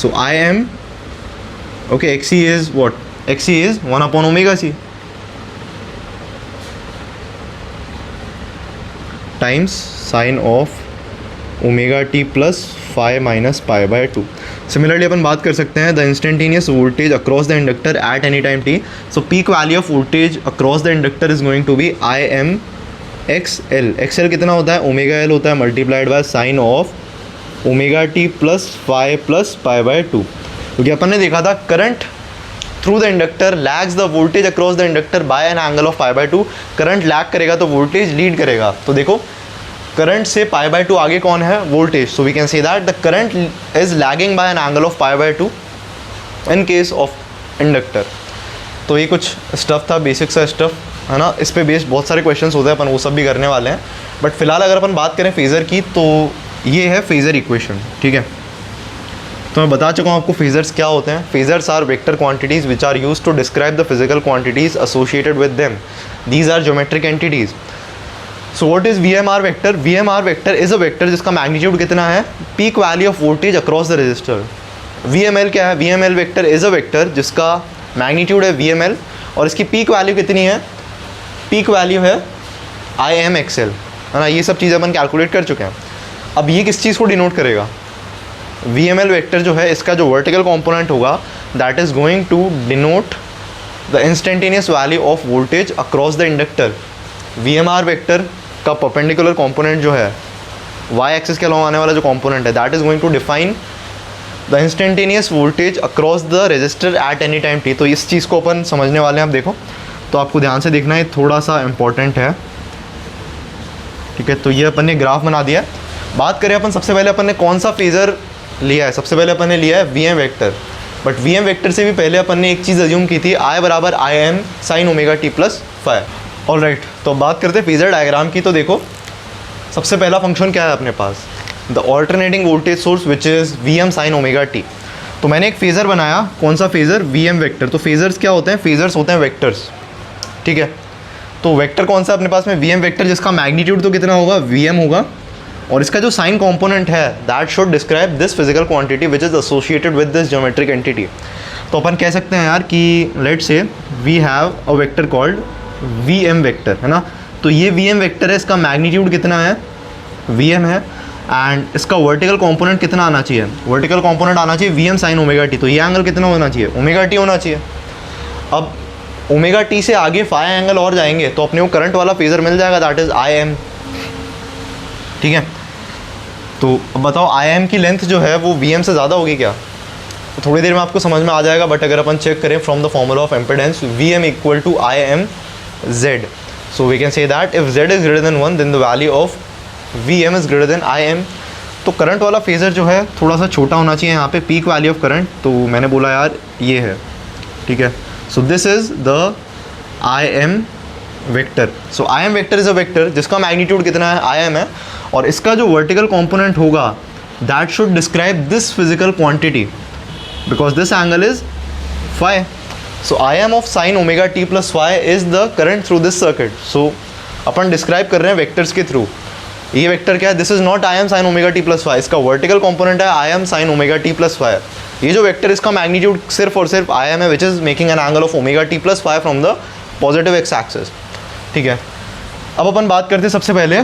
Speaker 1: So IM, okay, XC is what? XC is 1 upon omega C times sine of omega T plus phi minus pi by 2। Similarly अपन बात कर सकते हैं the instantaneous voltage across the inductor at any time T. So peak value of voltage across the inductor is going to be IM XL। XL कितना होता है? Omega L होता है multiplied by sine of omega T plus phi plus pi by 2। क्योंकि अपन ने देखा था current through the inductor lags the voltage across the inductor by an angle of pi by 2। Current lag करेगा तो voltage lead करेगा। तो देखो करंट से पाई बाई 2 आगे कौन है? Voltage. So we can say that the current is lagging by an angle of pi by 2 in case of inductor. तो ये कुछ स्टफ था, बेसिक सा स्टफ, है ना। इस पे बेस्ड बहुत सारे क्वेश्चंस होते हैं, अपन वो सब भी करने वाले हैं। बट फिलहाल अगर अपन बात करें फेज़र की तो ये है फेज़र इक्वेशन, ठीक है। तो मैं बता चुका हूँ आपको फेज़र्स क्या होते हैं। Phasors are vector quantities which are used to describe the physical quantities associated with them. These are geometric entities. So what is VMR vector? VMR vector is a vector जिसका मैग्नीट्यूड कितना है? Peak value of voltage across the resistor. VML क्या है? VML vector is a vector जिसका magnitude है VML और इसकी peak value कितनी है? पीक वैल्यू है IMXL, है ना। ये सब चीज़ें अपन कैलकुलेट कर चुके हैं। अब ये किस चीज़ को डिनोट करेगा? VML वेक्टर जो है इसका जो वर्टिकल कॉम्पोनेंट होगा that is going to denote the instantaneous value of voltage across the inductor. VMR vector का परपेंडिकुलर कंपोनेंट जो है वाई एक्सिस के अलॉन्ग आने वाला जो कंपोनेंट है that is going to define the instantaneous voltage across the resistor at any time T. तो इस चीज़ को अपन समझने वाले हैं। आप देखो, तो आपको ध्यान से देखना है, थोड़ा सा इंपॉर्टेंट है, ठीक है। तो ये अपन ने ग्राफ बना दिया। बात करें अपन सबसे पहले अपन ने कौन सा फेज़र लिया है? सबसे पहले अपन ने लिया है VM vector. But VM vector से भी पहले अपन ने एक चीज़ अज्यूम की थी, I बराबर IM sine omega T plus phi. All right, तो बात करते हैं फेज़र डायग्राम की। तो देखो सबसे पहला फंक्शन क्या है अपने पास? The alternating voltage source which is VM sine omega T. तो मैंने एक फेज़र बनाया, कौन सा फेज़र? VM vector. तो फेज़र्स क्या होते हैं? फेज़र्स होते हैं वेक्टर्स, ठीक है। तो वेक्टर कौन सा अपने पास में? VM वेक्टर जिसका मैग्नीट्यूड तो कितना होगा? VM होगा और इसका जो साइन कॉम्पोनेंट है that should describe this physical quantity which is associated with this geometric entity. तो अपन कह सकते हैं यार कि let's say we have a vector called VM vector, है ना। तो ये VM वेक्टर है, इसका मैग्नीट्यूड कितना है? VM है एंड इसका वर्टिकल कंपोनेंट कितना आना चाहिए? वर्टिकल कंपोनेंट आना चाहिए VM साइन ओमेगा टी। तो ये एंगल कितना होना चाहिए? ओमेगा टी होना चाहिए। अब ओमेगा टी से आगे फाई एंगल और जाएंगे तो अपने को करंट वाला फेज़र मिल जाएगा दैट इज़ IM, ठीक है। तो अब बताओ IM की लेंथ जो है वो VM से ज़्यादा होगी क्या? तो थोड़ी देर में आपको समझ में आ जाएगा। बट अगर अपन चेक करें from the formula of impedance, VM equal to IM Z। So we can say that if Z is greater than 1 then the value of VM is greater than IM। तो current वाला phasor जो है थोड़ा सा छोटा होना चाहिए यहाँ पे, पीक वैल्यू ऑफ करंट, तो मैंने बोला यार ये है, ठीक है। So this is the I M vector. So I M vector is a vector जिसका मैग्नीट्यूड कितना है, आई एम है, और इसका जो वर्टिकल कॉम्पोनेंट होगा that should describe this physical quantity because this angle is phi. So I M of sine omega T plus phi is the current through this circuit. So अपन describe कर रहे हैं vectors के through. ये vector क्या है, this is not I M sine omega T plus phi, इसका vertical component है I M sine omega T plus phi. ये जो वेक्टर इसका मैग्नीट्यूड सिर्फ और सिर्फ आई एम है which is making an angle of omega T plus phi from the positive X axis, ठीक है। अब अपन बात करते हैं सबसे पहले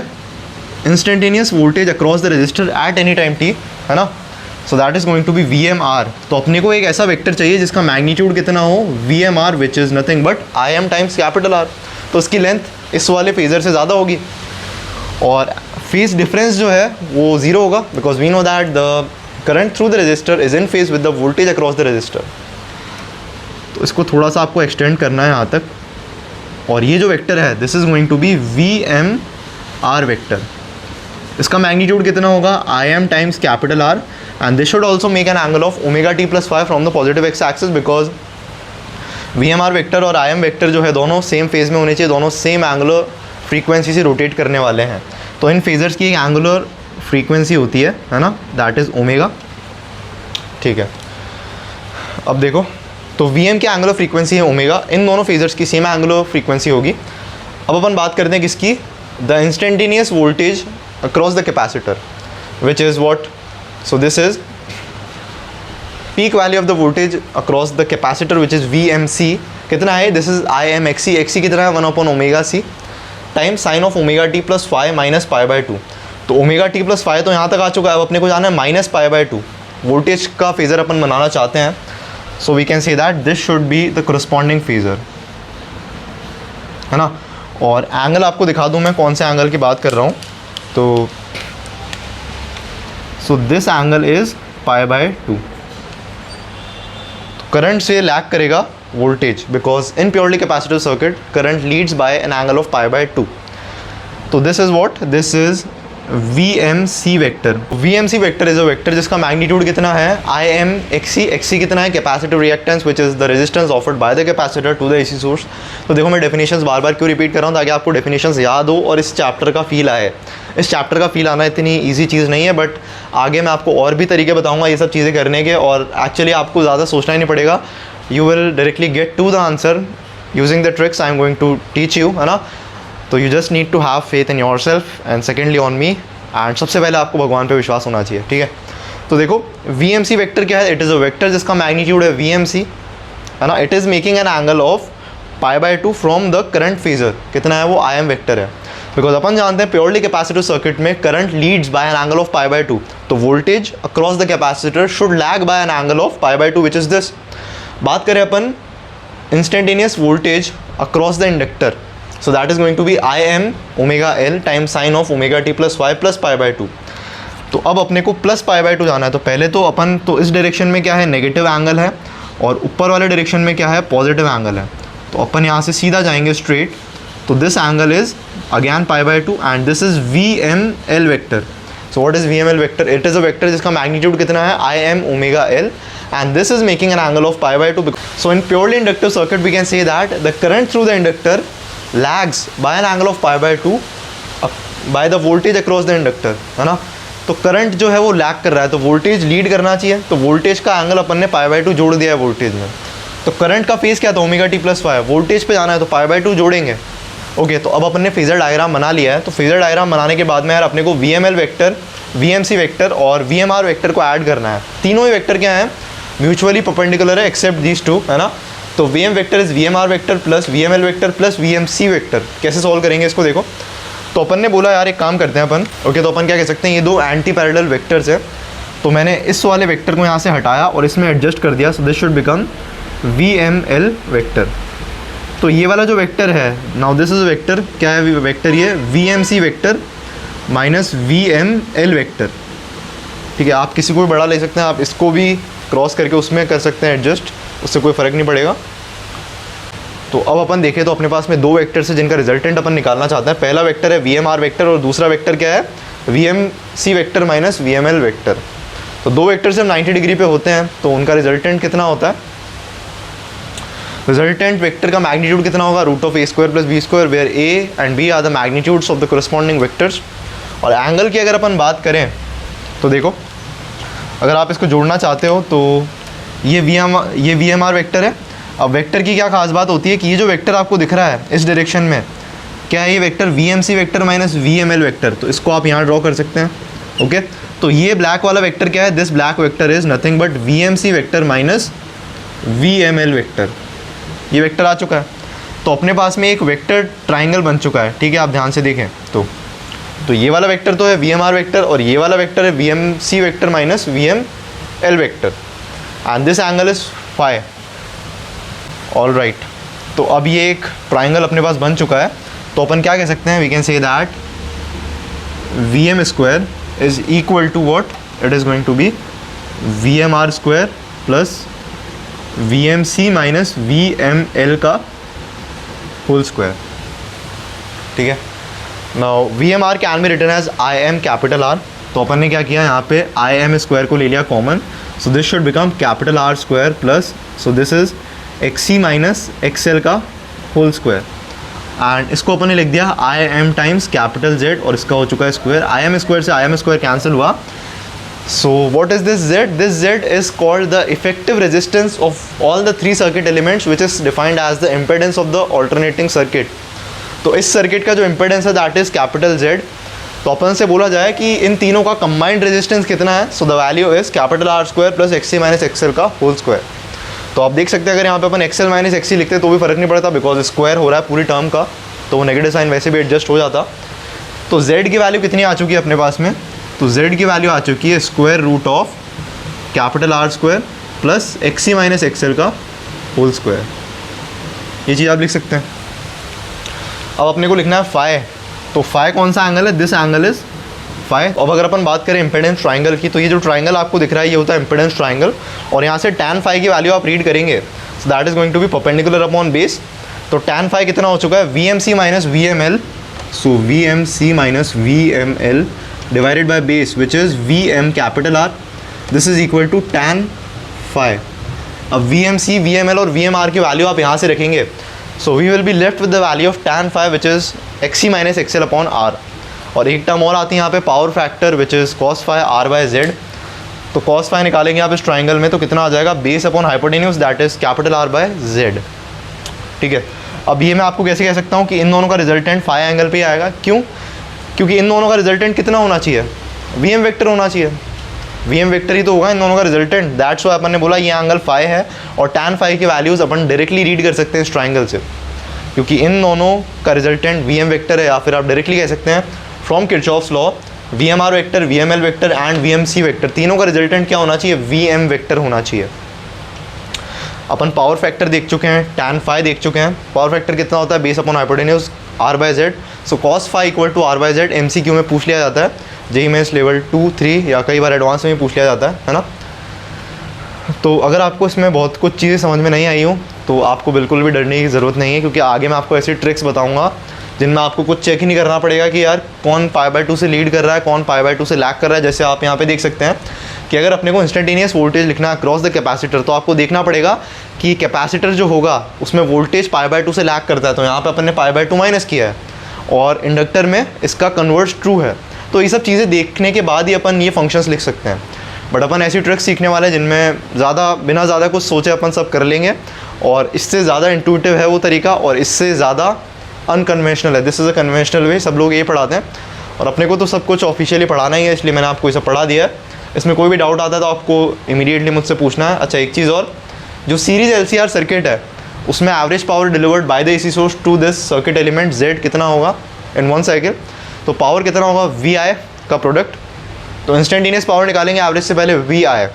Speaker 1: instantaneous voltage across the resistor at any time T, है ना। So that is going to be we M R. तो अपने को एक ऐसा वेक्टर चाहिए जिसका मैग्नीट्यूड कितना हो, V M R which is nothing but I M times capital R. तो उसकी लेंथ इस वाले फेजर से ज़्यादा होगी और फेज डिफरेंस जो है वो ज़ीरो होगा because we know that the current through the resistor is in phase with the voltage across the resistor. तो इसको थोड़ा सा आपको एक्सटेंड करना है यहाँ तक, और ये जो वेक्टर है this is going to be we M R vector. इसका मैग्नीट्यूड कितना होगा, I M times capital R, and this should also make an angle of omega T plus phi from the positive X axis because V M R vector और I M vector जो है दोनों same phase में होने चाहिए, दोनों same angular frequency से rotate करने वाले हैं। तो इन फेजर्स की एक एंगुलर फ्रीक्वेंसी होती है ना, दैट इज़ ओमेगा, ठीक है। अब देखो तो वी एम की एंगुलर फ्रीक्वेंसी है ओमेगा, इन दोनों फेजर्स की सेम एंगुलर फ्रीक्वेंसी होगी। अब अपन बात करते हैं किसकी, the instantaneous voltage across the capacitor which is what, so this is peak value of the voltage across the capacitor which is V M C. कितना है, this is I M x C, X C कितना है 1 omega C time sine of omega T plus five minus pi by two. तो omega T plus five तो यहाँ तक आ चुका है, अब अपने को जाना है minus pi by two. Voltage का फेजर अपन बनाना चाहते हैं, so we can say that this should be the corresponding phasor, है ना। और एंगल आपको दिखा दूँ मैं कौन से एंगल की बात कर रहा हूँ। तो so this angle is pi by two. Current से लैग करेगा voltage because in purely capacitive circuit current leads by an angle of pi by two. तो this is what, this is V M C vector. V M C vector is a vector जिसका magnitude कितना है, I M x C कितना है, capacitive reactance which is the resistance offered by the capacitor to the AC source. तो देखो मैं definitions बार बार क्यों repeat कर रहा हूँ, ताकि आपको डेफिनेशंस याद हो और इस चैप्टर का फील आए। इस चैप्टर का फील आना इतनी ईजी चीज़ नहीं है, बट आगे मैं आपको और भी तरीके बताऊँगा ये सब चीज़ें करने के, और एक्चुअली आपको ज़्यादा सोचना ही नहीं पड़ेगा। You will directly get to the answer using the tricks I am going to teach you, है ना। तो you just need to have faith in yourself and secondly on me, and सबसे पहले आपको भगवान पे विश्वास होना चाहिए, ठीक है। तो देखो VMC वेक्टर क्या है, इट इज़ अ वेक्टर जिसका मैग्नीट्यूड है VMC, है ना। It is making an angle of pi by two from the current phasor, कितना है वो आई एम वेक्टर है। बिकॉज अपन जानते हैं प्योरली कैपेसिटिव सर्किट में current leads by an angle of pi by two, तो voltage across the capacitor should lag by an angle of pi by two which is this. बात करें अपन instantaneous voltage across the inductor, so that is going to be I M omega L time sine of omega T plus phi plus pi by two. तो अब अपने को plus pi by to जाना है, तो पहले तो अपन तो इस डायरेक्शन में क्या है नेगेटिव एंगल है, और ऊपर वाले डायरेक्शन में क्या है पॉजिटिव एंगल है। तो अपन यहाँ से सीधा जाएंगे स्ट्रेट, तो this angle is again pi by two and this is V M L vector. So what is V M L vector, it is a vector जिसका मैग्नीट्यूड कितना है I M omega L, and this is making an angle of pi by 2. So in purely inductive circuit we can say that the current through the inductor lags by an angle of pi by 2 by the voltage across the inductor, है ना। तो current जो है वो lag कर रहा है, तो वोल्टेज लीड करना चाहिए, तो वोल्टेज का एंगल अपन ने पाई बाई टू जोड़ दिया है वोल्टेज में। तो करंट का फेज क्या था omega T plus five, voltage पे जाना है तो पाई बाई टू जोड़ेंगे। ओके, तो अब अपन ने फेजर डायग्राम बना लिया है। तो फेजर डायग्राम बनाने के बाद में यार अपने को V M L vector, V M C vector और वी एम आर वेक्टर को ऐड करना है। तीनों ही वेक्टर क्या हैं, म्यूचुअली परपेंडिकुलर है एक्सेप्ट दीज टू, है ना। तो we M vector is V M R vector plus V M L vector plus V M C vector. कैसे सॉल्व करेंगे इसको देखो। तो अपन ने बोला यार एक काम करते हैं अपन, ओके, तो अपन क्या कह सकते हैं, ये दो एंटी पैरेलल वेक्टर्स है, तो मैंने इस वाले वेक्टर को यहाँ से हटाया और इसमें एडजस्ट कर दिया, so this should become V M L vector. तो ये वाला जो वेक्टर है, नाउ दिस इज वेक्टर, क्या है वेक्टर, ये V M C vector minus V M L vector, ठीक है। आप किसी को भी बड़ा ले सकते हैं, आप इसको भी क्रॉस करके उसमें कर सकते हैं एडजस्ट, उससे कोई फ़र्क नहीं पड़ेगा। तो अब अपन देखें तो अपने पास में दो वेक्टर्स है जिनका रिजल्टेंट अपन निकालना चाहते हैं। पहला वेक्टर है वी एम आर वेक्टर और दूसरा वेक्टर क्या है we M C vector minus V M L vector. तो दो वेक्टर जब 90 डिग्री पे होते हैं तो उनका रिजल्टेंट कितना होता है? रिजल्टेंट वेक्टर का मैग्नीट्यूड कितना होगा? Root of A square plus B square, where A and B are the magnitudes of the corresponding vectors. और एंगल की अगर अपन बात करें तो देखो, अगर आप इसको जोड़ना चाहते हो तो ये वी एम आर वेक्टर है। अब वेक्टर की क्या खास बात होती है कि ये जो वेक्टर आपको दिख रहा है इस डायरेक्शन में, क्या है ये vector? V M C vector minus V M L vector. तो इसको आप यहाँ ड्रॉ कर सकते हैं। ओके, तो ये ब्लैक वाला वेक्टर क्या है? This black vector is nothing but V M C vector minus V M L vector. ये वेक्टर आ चुका है, तो अपने पास में एक वेक्टर ट्राइंगल बन चुका है। ठीक है, आप ध्यान से देखें तो ये वाला वेक्टर तो है वी एम आर वेक्टर और ये वाला वेक्टर है we M C vector minus V M L vector and this angle is phi. All right, तो अब ये एक ट्राइंगल अपने पास बन चुका है। तो अपन क्या कह सकते हैं? We can say that V M square is equal to what? It is going to be we M R square plus V M C minus V M L का होल स्क्वायर। ठीक है, now V M R can be written as I M capital R. तो अपन ने क्या किया, यहाँ पे आई एम स्क्वायर को ले लिया common, so this should become capital R square plus, so this is X C minus X L का होल स्क्वायर एंड इसको अपन ने लिख दिया I M times capital Z और इसका हो चुका है स्क्वायर। आई एम स्क्वायर से आई एम स्क्वायर कैंसिल हुआ। So what is this Z? This Z is called the effective resistance of all the three circuit elements, which is defined as the impedance of the alternating circuit. तो इस circuit का जो impedance है that is capital Z। तो अपन से बोला जाए कि इन तीनों का कंबाइंड रेजिस्टेंस कितना है? So the value is capital R square plus X C minus X L का होल स्क्वायर। तो आप देख सकते हैं अगर यहाँ पे अपन एक्सएल माइनस एक्स सी लिखते तो भी फर्क नहीं पड़ता, बिकॉज स्क्वायर हो रहा है पूरी टर्म का, तो वो नेगेटिव साइन वैसे भी एडजस्ट हो जाता। तो Z की वैल्यू कितनी आ चुकी है अपने पास में? तो Z की वैल्यू आ चुकी है square root of capital R square plus X C minus X L का होल स्क्वायर। ये चीज़ आप लिख सकते हैं। अब अपने को लिखना है फाई। तो फाई कौन सा एंगल है? This angle is phi. अब अगर अपन बात करें इम्पेडेंस ट्राइंगल की, तो ये जो ट्राइंगल आपको दिख रहा है ये होता है इम्पेडेंस ट्राइंगल और यहाँ से tan फाई की वैल्यू आप रीड करेंगे, so that is going to be perpendicular upon base. तो tan फाई कितना हो चुका है? We M C minus V M L, so V M C minus V M L divided by base which is Vm capital R. This is equal to tan phi. अब VMC, VML और VMR की value आप यहाँ से रखेंगे, so we will be left with the value of tan phi which is XC minus XL upon R. और एक term और आती है यहाँ पे power factor which is cos phi R by Z। तो cos phi निकालेंगे आप इस ट्राइंगल में तो कितना आ जाएगा? Base upon hypotenuse that is capital R by Z। ठीक है, अब ये मैं आपको कैसे कह सकता हूँ कि इन दोनों का रिजल्टेंट फाई एंगल पे आएगा? क्यों? क्योंकि इन दोनों का रिजल्टेंट कितना होना चाहिए? वी एम वेक्टर होना चाहिए। वी एम वेक्टर ही तो होगा इन दोनों का रिजल्टेंट। दैट्स व्हाई अपन ने बोला ये एंगल फाई है और tan फाई की वैल्यूज़ अपन डायरेक्टली रीड कर सकते हैं इस ट्राइंगल से, क्योंकि इन दोनों का रिजल्टेंट वी एम वेक्टर है, या फिर आप डायरेक्टली कह सकते हैं from Kirchhoff's law V M R vector, V M L vector and V M C vector तीनों का रिजल्टेंट क्या होना चाहिए? वी एम वेक्टर होना चाहिए। अपन पावर फैक्टर देख चुके हैं, tan फाई देख चुके हैं। पावर फैक्टर कितना होता है? Base upon hypotenuse R by Z। So cos phi equal to R by Z MCQ में पूछ लिया जाता है, जेईई मेंस लेवल 2, 3 या कई बार एडवांस में भी पूछ लिया जाता है ना। तो अगर आपको इसमें बहुत कुछ चीज़ें समझ में नहीं आई हो तो आपको बिल्कुल भी डरने की ज़रूरत नहीं है, क्योंकि आगे मैं आपको ऐसी ट्रिक्स बताऊंगा जिनमें आपको कुछ चेक ही नहीं करना पड़ेगा कि यार कौन π/2 से लीड कर रहा है, कौन π/2 से लैग कर रहा है। जैसे आप यहाँ पे देख सकते हैं कि अगर अपने को इंस्टेंटेनियस वोल्टेज लिखना है अक्रॉस द कैपेसिटर, तो आपको देखना पड़ेगा कि कैपेसिटर जो होगा उसमें वोल्टेज π/2 से लैग करता है, तो यहाँ पे अपन ने π/2 माइनस किया है और इंडक्टर में इसका कन्वर्स ट्रू है। तो ये सब चीज़ें देखने के बाद ही अपन ये फंक्शंस लिख सकते हैं। बट अपन ऐसी ट्रिक्स सीखने वाले हैं जिनमें बिना ज़्यादा कुछ सोचे अपन सब कर लेंगे, और इससे ज़्यादा इंट्यूटिव है वो तरीका और इससे ज़्यादा अनकन्वेंशनल है। This is a conventional way, सब लोग ये पढ़ाते हैं और अपने को तो सब कुछ ऑफिशियली पढ़ाना ही है, इसलिए मैंने आपको ये सब पढ़ा दिया है। इसमें कोई भी डाउट आता है तो आपको इमीडिएटली मुझसे पूछना है। अच्छा, एक चीज़ और, जो सीरीज LCR सर्किट है उसमें average power delivered by the AC source to this circuit element Z कितना होगा इन वन साइकिल? तो पावर कितना होगा? VI का प्रोडक्ट। तो इंस्टेंटेनियस पावर निकालेंगे एवरेज से पहले VI।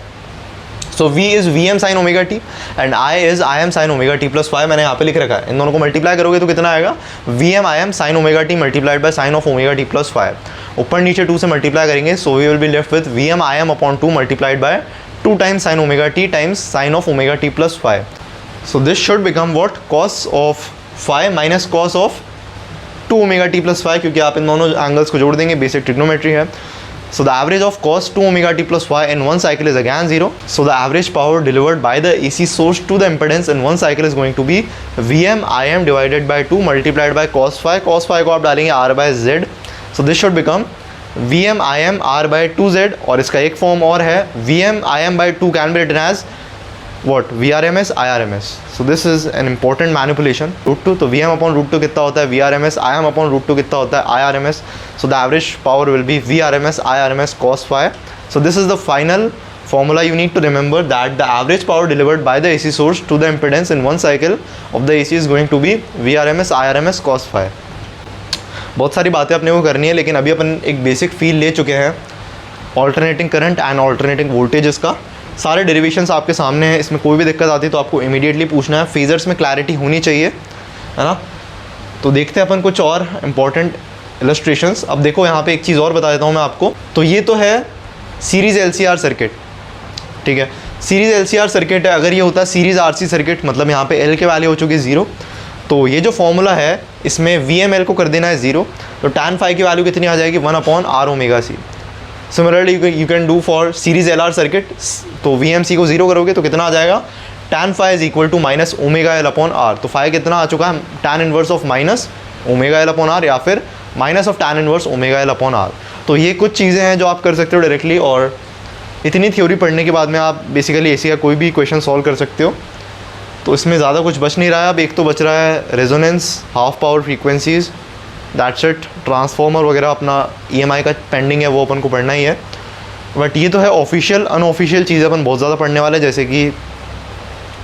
Speaker 1: So V is VM sin omega t and I is IM sin omega t plus phi. मैंने यहाँ पे लिख रखा है, इन दोनों को मल्टीप्लाई करोगे तो कितना आएगा? VM IM sin omega t multiplied by sine of omega t plus phi. ऊपर नीचे 2 से मल्टीप्लाई करेंगे, so we will be left with VM IM upon 2 multiplied by 2 times sin omega t times sine of omega t plus phi. So this should become what? Cos of phi minus cos of 2 omega T plus phi, क्योंकि आप इन दोनों angles को जोड़ देंगे, basic trigonometry है. So the average of cos 2 omega t plus y in one cycle is again 0. So the average power delivered by the AC source to the impedance in one cycle is going to be Vm Im divided by 2 multiplied by cos phi. Cos phi को आप डालेंगे r by z. So this should become Vm Im r by 2z. और इसका एक form और है, Vm Im by 2 can be written as what? VRMS IRMS. So this is an important manipulation. √2, तो Vm upon √2 कितना होता है VRMS, Im upon √2 कितना होता है IRMS. So the average power will be VRMS IRMS cos phi. So this is the final formula you need to remember, that the average power delivered by the AC source to the impedance in one cycle of the AC is going to be VRMS IRMS cos phi. बहुत सारी बातें अपने को करनी है, लेकिन अभी अपन एक बेसिक फील ले चुके हैं alternating current and alternating voltages का. सारे डेरिवेशंस आपके सामने हैं, इसमें कोई भी दिक्कत आती है तो आपको इमीडिएटली पूछना है. फेजर्स में क्लैरिटी होनी चाहिए, है ना. तो देखते हैं अपन कुछ और इम्पॉर्टेंट इलस्ट्रेशंस. अब देखो यहाँ पे एक चीज़ और बता देता हूँ मैं आपको. तो ये तो है सीरीज़ LCR सर्किट, ठीक है. सीरीज़ LCR सर्किट है. अगर ये होता है सीरीज़ RC सर्किट, मतलब यहाँ पे L के वैल्यू हो चुकी है 0. तो ये जो फॉर्मूला है इसमें VML को कर देना है 0. तो tan phi की वैल्यू कितनी आ जाएगी? 1/r omega c. Similarly you can do for series LR circuit. तो VMC को 0 करोगे तो कितना आ जाएगा? tan phi is equal to minus omega L upon R. तो फाई कितना आ चुका है? tan inverse of minus omega L upon R या फिर minus of tan inverse omega L upon R. तो ये कुछ चीज़ें हैं जो आप कर सकते हो डायरेक्टली, और इतनी थ्योरी पढ़ने के बाद में आप बेसिकली AC का कोई भी क्वेश्चन सॉल्व कर सकते हो. तो इसमें ज़्यादा कुछ बच नहीं रहा है. अब एक तो बच रहा है resonance, half power frequencies, that's it. Transformer वगैरह अपना EMI का पेंडिंग है, वो अपन को पढ़ना ही है. बट ये तो है ऑफिशियल. अनऑफिशियल चीज़ें अपन बहुत ज़्यादा पढ़ने वाले हैं, जैसे कि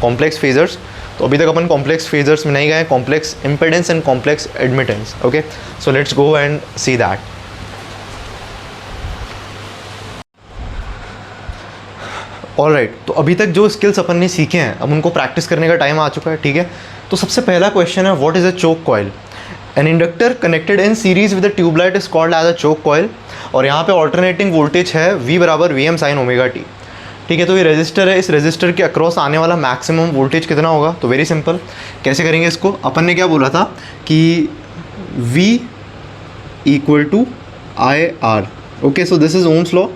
Speaker 1: कॉम्प्लेक्स फेजर्स. तो अभी तक अपन कॉम्प्लेक्स फेजर्स में नहीं गए, complex impedance and complex admittance. Okay, so let's go and see that. Alright, तो अभी तक जो स्किल्स अपन ने सीखे हैं, अब उनको प्रैक्टिस करने का टाइम आ चुका है, ठीक है. तो सबसे पहला क्वेश्चन है, what is a choke coil? An inductor connected in series with a tubelight is called as a choke coil. और यहाँ पे ऑल्टरनेटिंग वोल्टेज है V बराबर Vm साइन ओमेगा टी, ठीक है. तो ये रेजिस्टर है, इस रेजिस्टर के अक्रॉस आने वाला मैक्सिमम वोल्टेज कितना होगा? तो वेरी सिंपल, कैसे करेंगे इसको? अपन ने क्या बोला था कि V equal to IR. Okay, so this is Ohm's law.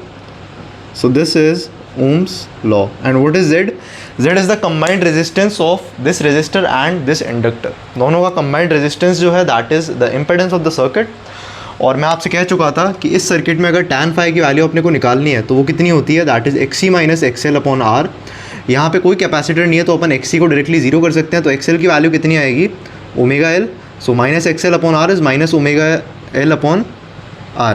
Speaker 1: So this is Ohm's law. And what is Z? Z is the combined resistance of this resistor and this inductor. दोनों का combined resistance जो है that is the impedance of the circuit. और मैं आपसे कह चुका था कि इस सर्किट में अगर tan phi की वैल्यू अपने को निकालनी है तो वो कितनी होती है? that is XC minus XL upon R. यहाँ पे कोई कैपेसिटर नहीं है तो अपन XC को डायरेक्टली 0 कर सकते हैं. तो XL की वैल्यू कितनी आएगी? Omega L. So minus XL upon R is minus omega L upon R,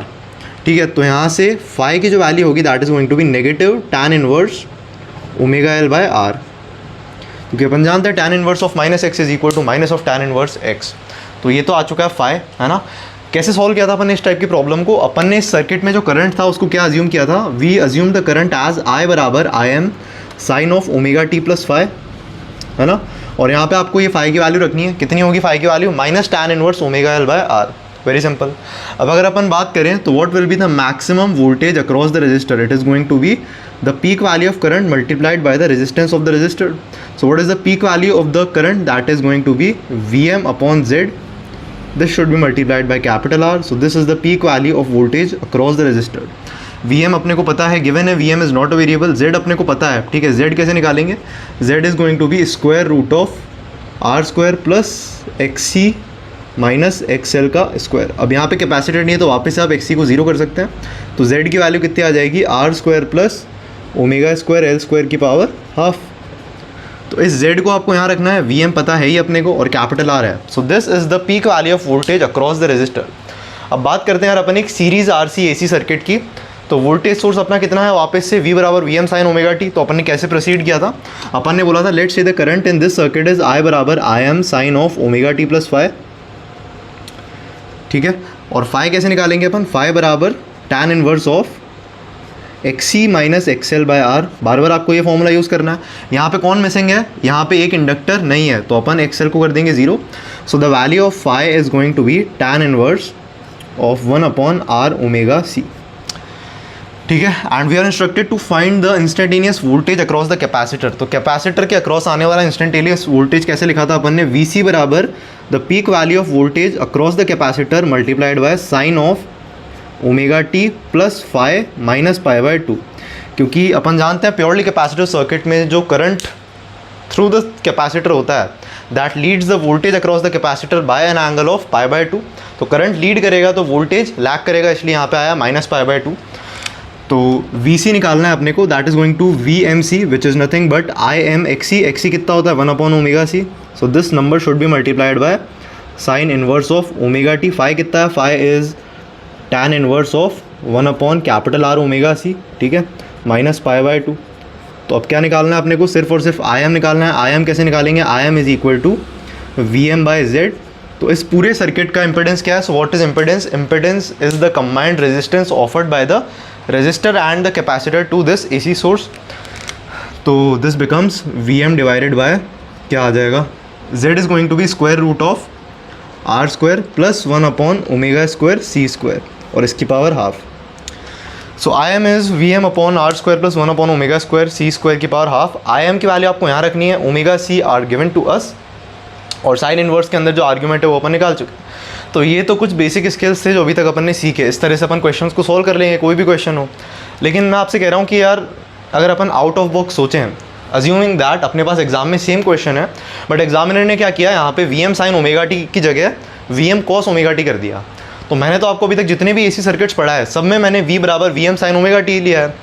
Speaker 1: ठीक है. तो यहाँ से फाई की जो वैल्यू होगी that is going to be negative tan inverse omega L by R, क्योंकि अपन जानते हैं tan inverse of minus x is equal to minus of tan inverse x. तो ये तो आ चुका है फाई, है ना. कैसे सॉल्व किया था अपन ने इस टाइप की प्रॉब्लम को? अपन ने इस सर्किट में जो करंट था उसको क्या अज्यूम किया था? We assume the current as I बराबर Im sine of omega T plus phi, है ना. और यहाँ पे आपको ये फाई की वैल्यू रखनी है. कितनी होगी फाई की value? Minus tan inverse omega L by R. Very simple. अब अगर अपन बात करें तो what will be the maximum voltage across the resistor? It is going to be the peak value of current multiplied by the resistance of the resistor. So what is the peak value of the current? That is going to be Vm upon Z. This should be multiplied by capital R. So this is the peak value of voltage across the resistor. Vm अपने को पता है, given है. Vm is not a variable. Z अपने को पता है, ठीक है. Z कैसे निकालेंगे? Z is going to be square root of R square plus XC minus XL का स्क्वायर. अब यहाँ पे कैपेसिटर नहीं है तो वापस से आप XC को 0 कर सकते हैं. तो Z की वैल्यू कितनी आ जाएगी? R square plus omega square L square की पावर हाफ. तो इस Z को आपको यहाँ रखना है. Vm पता है ही अपने को और कैपिटल R है. So this is the peak value of voltage across the resistor. अब बात करते हैं यार अपन एक सीरीज RC AC सर्किट की. तो वोल्टेज सोर्स अपना कितना है? वापस से V बराबर Vm साइन ओमेगा टी. तो अपन ने कैसे प्रोसीड किया था? अपन ने बोला था let's say the current in this circuit is I बराबर Im sine of omega T plus phi, ठीक है. और फाई कैसे निकालेंगे अपन? फाई बराबर tan inverse of XC minus XL by R. बार बार आपको ये फॉर्मूला यूज़ करना है. यहाँ पे कौन मिसिंग है? यहाँ पे एक इंडक्टर नहीं है तो अपन XL को कर देंगे 0. So the value of phi is going to be tan inverse of 1 upon R omega C. ठीक है, and we are instructed to find the instantaneous voltage across the capacitor. तो कैपेसिटर के अक्रॉस आने वाला instantaneous voltage कैसे लिखा था अपन ने, वी सी बराबर the peak value of voltage across the capacitor multiplied by sine of omega T plus phi minus pi by 2। क्योंकि अपन जानते हैं प्योरली कैपेसिटर सर्किट में जो करंट थ्रू द कैपेसिटर होता है that leads the voltage across the capacitor by an angle of pi by 2। तो current lead करेगा तो वोल्टेज लैग करेगा, इसलिए यहाँ पे आया माइनस पाई बाय 2। तो वी सी निकालना है अपने को, that is going to we M C which is nothing but I M x C. X C कितना होता है 1/ओमेगा C. So this number should be multiplied by sine inverse of omega T. Phi कितना है, phi is tan inverse of 1/R omega C, ठीक है, minus pi by 2। तो अब क्या निकालना है अपने को, सिर्फ और सिर्फ आई एम निकालना है। आई एम कैसे निकालेंगे, I M is equal to we M by Z. तो इस पूरे सर्किट का इम्पिडेंस क्या है, सो what is impedance, impedance is the combined resistance offered by the resistor and the capacitor to this AC source. तो this becomes V M divided by क्या आ जाएगा, Z is going to be square root of R square plus 1/ओमेगा square C square और इसकी power half. So I M is V M upon R square plus 1/ओमेगा square C square की power half. I M की value आपको यहाँ रखनी है, omega C R given to us, और साइन इनवर्स के अंदर जो आर्ग्यूमेंट है वो अपन निकाल चुके। तो ये तो कुछ बेसिक स्किल्स थे जो अभी तक अपन ने सीखे। इस तरह से अपन क्वेश्चंस को सॉल्व कर लेंगे, कोई भी क्वेश्चन हो। लेकिन मैं आपसे कह रहा हूँ कि यार अगर अपन आउट ऑफ बॉक्स सोचें, अज्यूमिंग दैट अपने पास एग्जाम में सेम क्वेश्चन है बट एग्जामिनर ने क्या किया, यहाँ पे v M sine omega t की जगह v m cos omega t कर दिया। तो मैंने तो आपको अभी तक जितने भी एसी सर्किट्स पढ़ा है सब में मैंने v बराबर V M sine omega T लिया है।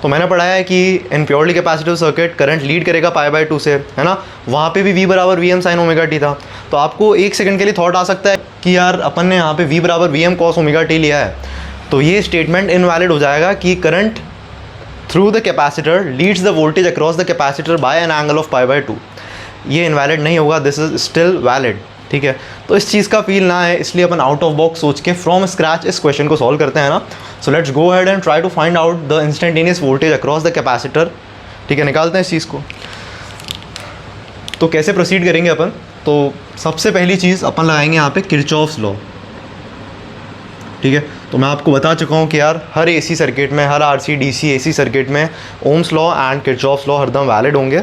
Speaker 1: तो मैंने पढ़ाया है कि in purely capacitive circuit current lead करेगा पाई बाय 2 से, है ना, वहाँ पे भी v बराबर V M sine omega t था। तो आपको एक सेकंड के लिए थॉट आ सकता है कि यार अपन ने यहाँ पे v बराबर we m cos omega T लिया है, तो ये स्टेटमेंट इनवैलिड हो जाएगा कि current through the capacitor leads the voltage across the capacitor by an angle of pi by 2। ये इनवैलिड नहीं होगा, दिस इज स्टिल वैलिड, ठीक है। तो इस चीज़ का फील ना है, इसलिए अपन आउट ऑफ बॉक्स सोच के फ्रॉम स्क्रैच इस क्वेश्चन को सॉल्व करते हैं ना। So let's go ahead and try to find out the instantaneous voltage across the capacitor, ठीक है, निकालते हैं इस चीज़ को। तो कैसे प्रोसीड करेंगे अपन, तो सबसे पहली चीज़ अपन लगाएंगे यहाँ पे किरचॉफ्स लॉ, ठीक है। तो मैं आपको बता चुका हूँ कि यार हर एसी सर्किट में, हर आरसी डीसी एसी सर्किट में Ohm's law and Kirchhoff's law हरदम वैलिड होंगे।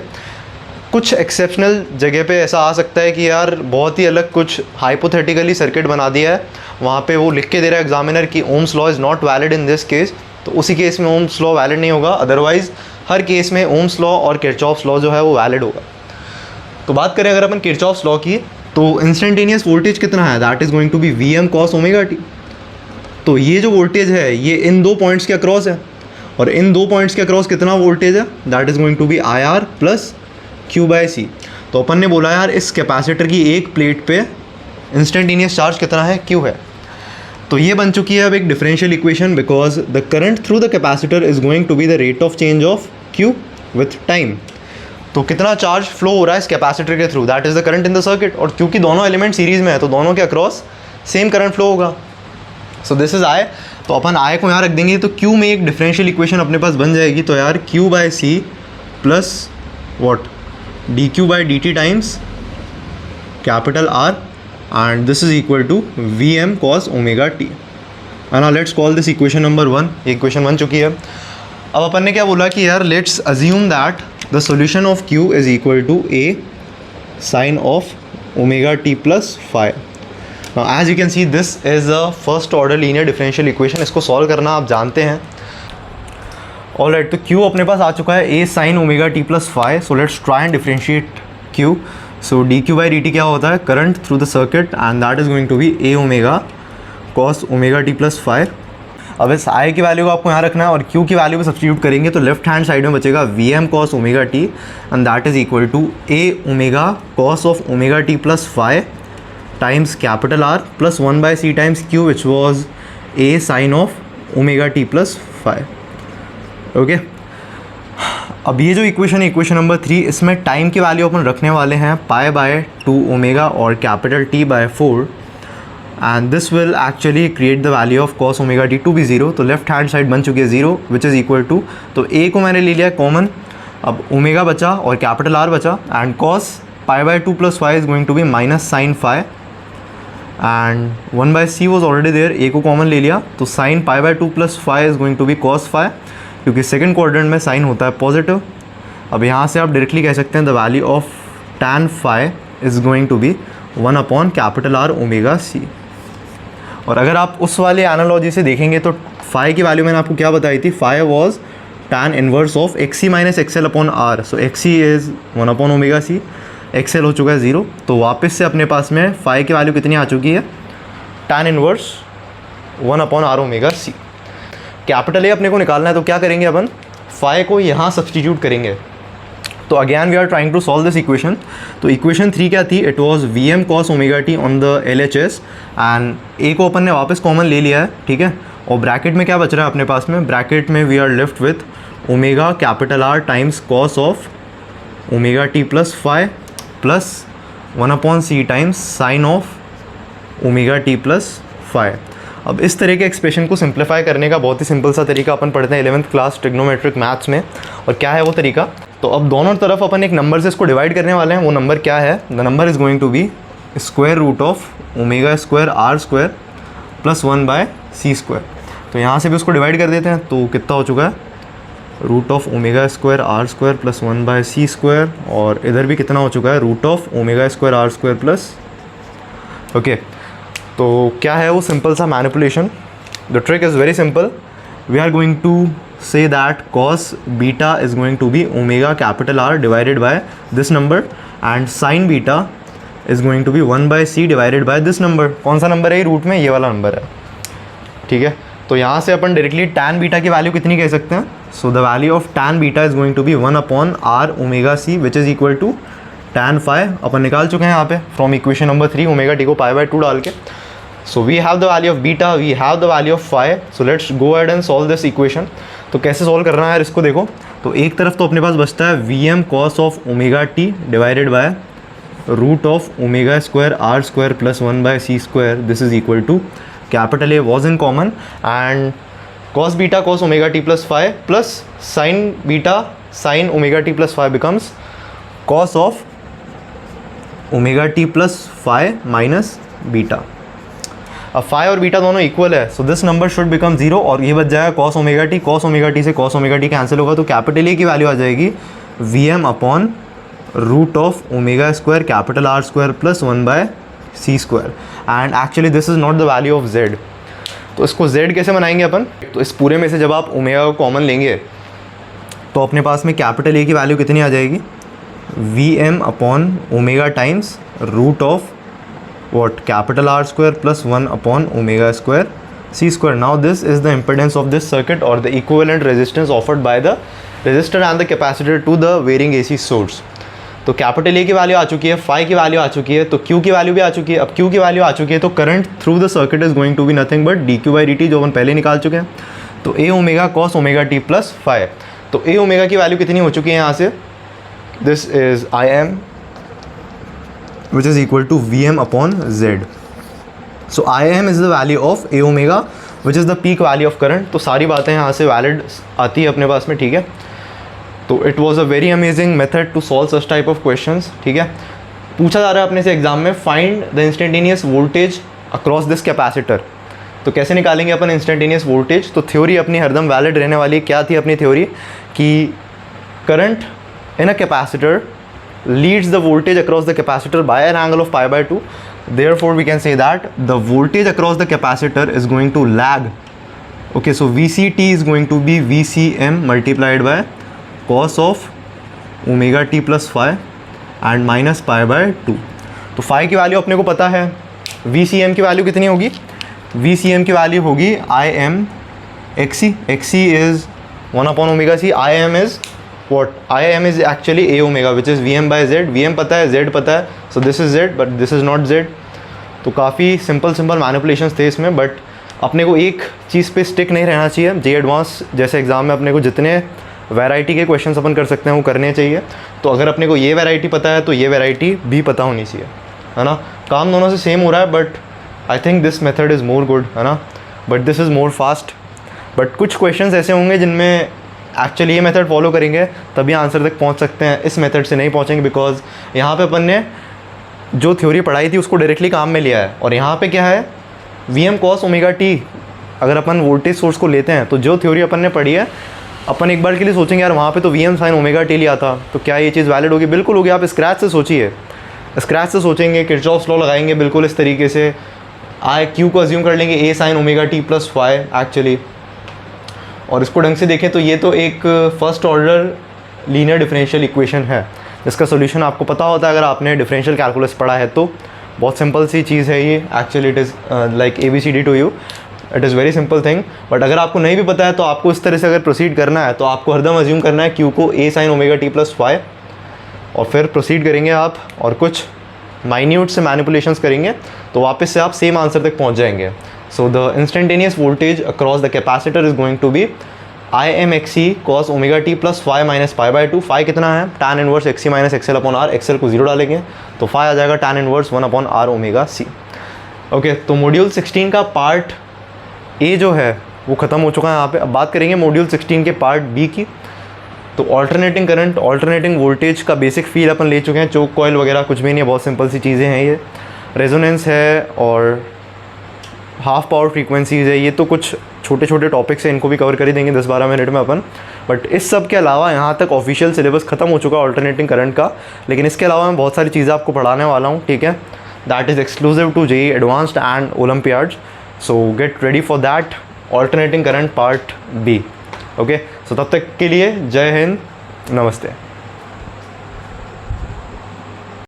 Speaker 1: कुछ एक्सेप्शनल जगह पे ऐसा आ सकता है कि यार बहुत ही अलग कुछ हाइपोथेटिकली सर्किट बना दिया है, वहाँ पे वो लिख के दे रहा है एग्जामिनर कि Ohm's law is not valid in this case, तो उसी केस में ओम्स लॉ वैलिड नहीं होगा। अदरवाइज़ हर केस में ओम्स लॉ और किरचॉफ्स लॉ जो है वो वैलिड होगा। तो बात करें अगर अपन किरचॉफ्स लॉ की, तो इंस्टेंटेनियस वोल्टेज कितना है, that is going to be we m cos omega T. तो ये जो वोल्टेज है ये इन दो पॉइंट्स के अक्रॉस है, और इन दो पॉइंट्स के अक्रॉस कितना वोल्टेज है, that is going to be I R plus Q by C. तो अपन ने बोला यार इस कैपेसिटर की एक प्लेट पे इंस्टेंटेनियस चार्ज कितना है, क्यू है। तो ये बन चुकी है अब एक differential equation, because the current through the capacitor is going to be the rate of change of q with time. तो कितना चार्ज फ्लो हो रहा है इस कैपेसिटर के through, that is the current in the circuit. और क्योंकि दोनों एलिमेंट सीरीज़ में है तो दोनों के अक्रॉस सेम करंट फ्लो होगा। सो दिस इज आई। तो अपन आई को यहाँ रख देंगे तो क्यू में एक डिफरेंशियल इक्वेशन अपने पास बन जाएगी। तो यार q by c plus what d q by d t times capital R, and this is equal to we m cos omega T. And let's call this equation number 1। Equation बन चुकी है। अब अपन ने क्या बोला कि यार let's assume that the solution of q is equal to a sine of omega T plus five. Now as you can see this is a first order linear differential equation। इसको सॉल्व करना आप जानते हैं। Alright, तो Q अपने पास आ चुका है a sin omega T plus five. So let's try and differentiate Q। So d q by d t क्या होता है, current through the circuit, and that is going to be a omega cos omega T plus five. अब इस I की value को आपको यहाँ रखना है और Q की वैल्यू को सब्स्टिट्यूट करेंगे तो लेफ्ट हैंड साइड में बचेगा v m cos omega T, and that is equal to a omega cos of omega T plus five times capital R plus 1/c times Q which was a sine of omega T plus five. Okay, अब ये जो equation है equation number 3, इसमें time की value अपन रखने वाले हैं pi by 2 omega और capital T by 4, and this will actually create the value of cos omega t to be 0। तो लेफ्ट हैंड साइड बन चुकी है 0 विच इज़ इक्वल टू, तो a को मैंने ले लिया कॉमन, अब ओमेगा बचा और कैपिटल R बचा, and cos pi by 2 plus five is going to be minus sine five, and 1/c was already there, A को कॉमन ले लिया तो sine π/2 plus phi is going to be cos phi, क्योंकि second quadrant में sine होता है positive. अब यहाँ से आप डायरेक्टली कह सकते हैं the value of tan phi is going to be 1/R omega C. और अगर आप उस वाले एनालॉजी से देखेंगे तो फाई की वैल्यू मैंने आपको क्या बताई थी, phi was tan inverse of XC minus XL upon R, so XC is 1/ωc, XL हो चुका है 0, तो वापस से अपने पास में फाई की वैल्यू कितनी आ चुकी है, tan inverse 1/R⍵c। Capital A अपने को निकालना है तो क्या करेंगे अपन, फाई को यहाँ सब्सटीट्यूट करेंगे। तो again we are trying to solve this equation. तो इक्वेशन 3 क्या थी, it was Vm cos ωt on the LHS and A को अपन ने वापस कॉमन ले लिया है, ठीक है। और ब्रैकेट में क्या बच रहा है अपने पास में, ब्रैकेट में we are left with omega capital R times cos of ωt plus phi plus 1/c times sine of ωt plus phi. अब इस तरह के एक्सप्रेशन को सिंप्लीफाई करने का बहुत ही सिंपल सा तरीका अपन पढ़ते हैं 11th क्लास ट्रिग्नोमेट्रिक मैथ्स में। और क्या है वो तरीका, तो अब दोनों तरफ अपन एक नंबर से इसको डिवाइड करने वाले हैं। वो नंबर क्या है, the number is going to be square root of omega square R square plus 1/c²। तो यहाँ से भी उसको डिवाइड कर देते हैं, तो कितना हो चुका है, root of omega square R square plus 1/c², और इधर भी कितना हो चुका है, root of omega square R square plus, okay. तो क्या है वो सिंपल सा manipulation, the trick is very simple, we are going to say that cos beta is going to be omega capital R divided by this number and sin beta is going to be 1/c divided by this number। कौन सा number है root में, ये वाला number है, ठीक है। तो यहाँ से अपन डायरेक्टली tan बीटा की वैल्यू कितनी कह सकते हैं, so the value of tan beta is going to be 1/R⍵c which is equal to tan phi. अपन निकाल चुके हैं यहाँ पे from equation number 3 omega T को π/2 डाल के। So we have the value of beta, we have the value of phi, so let's go ahead and solve this equation. तो कैसे सॉल्व करना है यार इसको देखो, तो एक तरफ तो अपने पास बचता है Vm cos of omega t divided by root of omega square R square plus 1/c², this is equal to capital A was in common and cos beta cos omega T plus phi plus sine beta sine omega T plus phi becomes cos of omega T plus phi minus beta. अब phi और beta दोनों equal है, so this number should become 0 और ये बच जाएगा cos omega T से cos omega t cancel होगा, तो कैपिटल ए की वैल्यू आ जाएगी Vm upon root of omega square capital R square plus 1/c² and actually this is not the value of z। तो इसको z कैसे बनाएंगे अपन, तो इस पूरे में से जब आप ओमेगा को कॉमन लेंगे तो अपने पास में कैपिटल ए की वैल्यू कितनी आ जाएगी, Vm upon omega times root of what capital R square plus 1 upon omega square c square। Now this is the impedance of this circuit or the equivalent resistance offered by the resistor and the capacitor to the varying AC source। तो capital A की वैल्यू आ चुकी है, phi की वैल्यू आ चुकी है, तो क्यू की वैल्यू भी आ चुकी है। अब क्यू की वैल्यू आ चुकी है तो current through the circuit is going to be nothing but dq/dt जो अपन पहले निकाल चुके हैं। तो A omega cos omega T plus phi, तो ए ओमेगा की वैल्यू कितनी हो चुकी है यहाँ से, this is Im which is equal to Vm upon Z। So Im is the value of A omega which is the peak value of current। तो सारी बातें यहाँ से वैलिड आती है अपने पास में, ठीक है। तो it was a very amazing method to solve such type of questions, ठीक है। पूछा जा रहा है अपने से एग्जाम में, find the instantaneous voltage across this capacitor. तो कैसे निकालेंगे अपन इंस्टेंटेनियस वोल्टेज, तो थ्योरी अपनी हरदम वैलिड रहने वाली है। क्या थी अपनी थ्योरी कि current in a capacitor leads the voltage across the capacitor by an angle of π/2, therefore we can say that the voltage across the capacitor is going to lag, okay। So VCT is going to be VCM multiplied by cos of omega t plus phi and minus π/2। तो phi की value अपने को पता है, VCM की value कितनी होगी, VCM की वैल्यू होगी Im XC, XC is 1/ωc, Im is what, Im is actually A omega which is Vm by Z। Vm पता है, Z पता है, so this is Z but this is not Z। तो काफ़ी simple manipulations थे इसमें, but अपने को एक चीज़ पे स्टिक नहीं रहना चाहिए। जे एडवांस जैसे एग्ज़ाम में अपने को जितने वैरायटी के क्वेश्चंस अपन कर सकते हैं वो करने चाहिए। तो अगर अपने को ये वैरायटी पता है तो ये वैरायटी भी पता होनी चाहिए, है ना। काम दोनों से सेम हो रहा है but I think this method is more good, है ना, but this is more fast. But कुछ क्वेश्चंस ऐसे होंगे जिनमें एक्चुअली ये मेथड फॉलो करेंगे तभी आंसर तक पहुंच सकते हैं, इस मेथड से नहीं पहुंचेंगे बिकॉज यहाँ पे अपन ने जो थ्योरी पढ़ाई थी उसको डायरेक्टली काम में लिया है। और यहाँ पे क्या है, we m cos omega t, अगर अपन वोल्टेज सोर्स को लेते हैं तो जो थ्योरी अपन ने पढ़ी है, अपन एक बार के लिए सोचेंगे यार वहाँ पे तो V M sine omega T लिया था, तो क्या ये चीज़ वैलिड होगी? बिल्कुल होगी। आप स्क्रैच से सोचिए, स्क्रैच से सोचेंगे, किरचॉफ्स लॉ लगाएंगे बिल्कुल इस तरीके से, आई क्यू को अज्यूम कर लेंगे A sine omega T plus Y actually. और इसको ढंग से देखें तो ये तो एक first order linear differential equation है जिसका सोल्यूशन आपको पता होता है अगर आपने डिफरेंशियल कैलकुलस पढ़ा है तो। बहुत सिंपल सी चीज़ है ये actually, it is like ABCD to you, it is very simple thing. But अगर आपको नहीं भी पता है तो आपको इस तरह से अगर प्रोसीड करना है तो आपको हरदम अज्यूम करना है क्यू को A sine omega T plus Y, और फिर प्रोसीड करेंगे आप और कुछ माइन्यूट से मैनिपुलेशंस करेंगे तो वापस से आप सेम आंसर तक पहुंच जाएंगे। So the instantaneous voltage across the capacitor is going to be I M x c cos omega T plus phi minus pi by two. Phi कितना है? tan इनवर्स एक्स सी minus XL upon R, XL को zero डालेंगे तो phi आ जाएगा tan inverse 1 upon R omega C. Okay, तो module 16 का part A जो है वो ख़त्म हो चुका है यहाँ पे। अब बात करेंगे मॉड्यूल 16 के पार्ट बी की। तो ऑल्टरनेटिंग करंट, ऑल्टरनेटिंग वोल्टेज का बेसिक फील अपन ले चुके हैं, चोक कॉइल वगैरह कुछ भी नहीं है, बहुत सिंपल सी चीज़ें हैं ये। रेजोनेंस है और हाफ पावर फ्रीक्वेंसीज़ है, ये तो कुछ छोटे छोटे टॉपिक्स हैं, इनको भी कवर कर ही देंगे 10-12 मिनट में अपन। बट इस सब के अलावा यहाँ तक ऑफिशियल सिलेबस ख़त्म हो चुका है ऑल्टरनेटिंग करंट का, लेकिन इसके अलावा मैं बहुत सारी चीज़ें आपको पढ़ाने वाला हूँ, ठीक है। That is exclusive to JEE advanced and olympiads, so get ready for that alternating current part B. Okay, so तब तक के लिए जय हिंद, नमस्ते।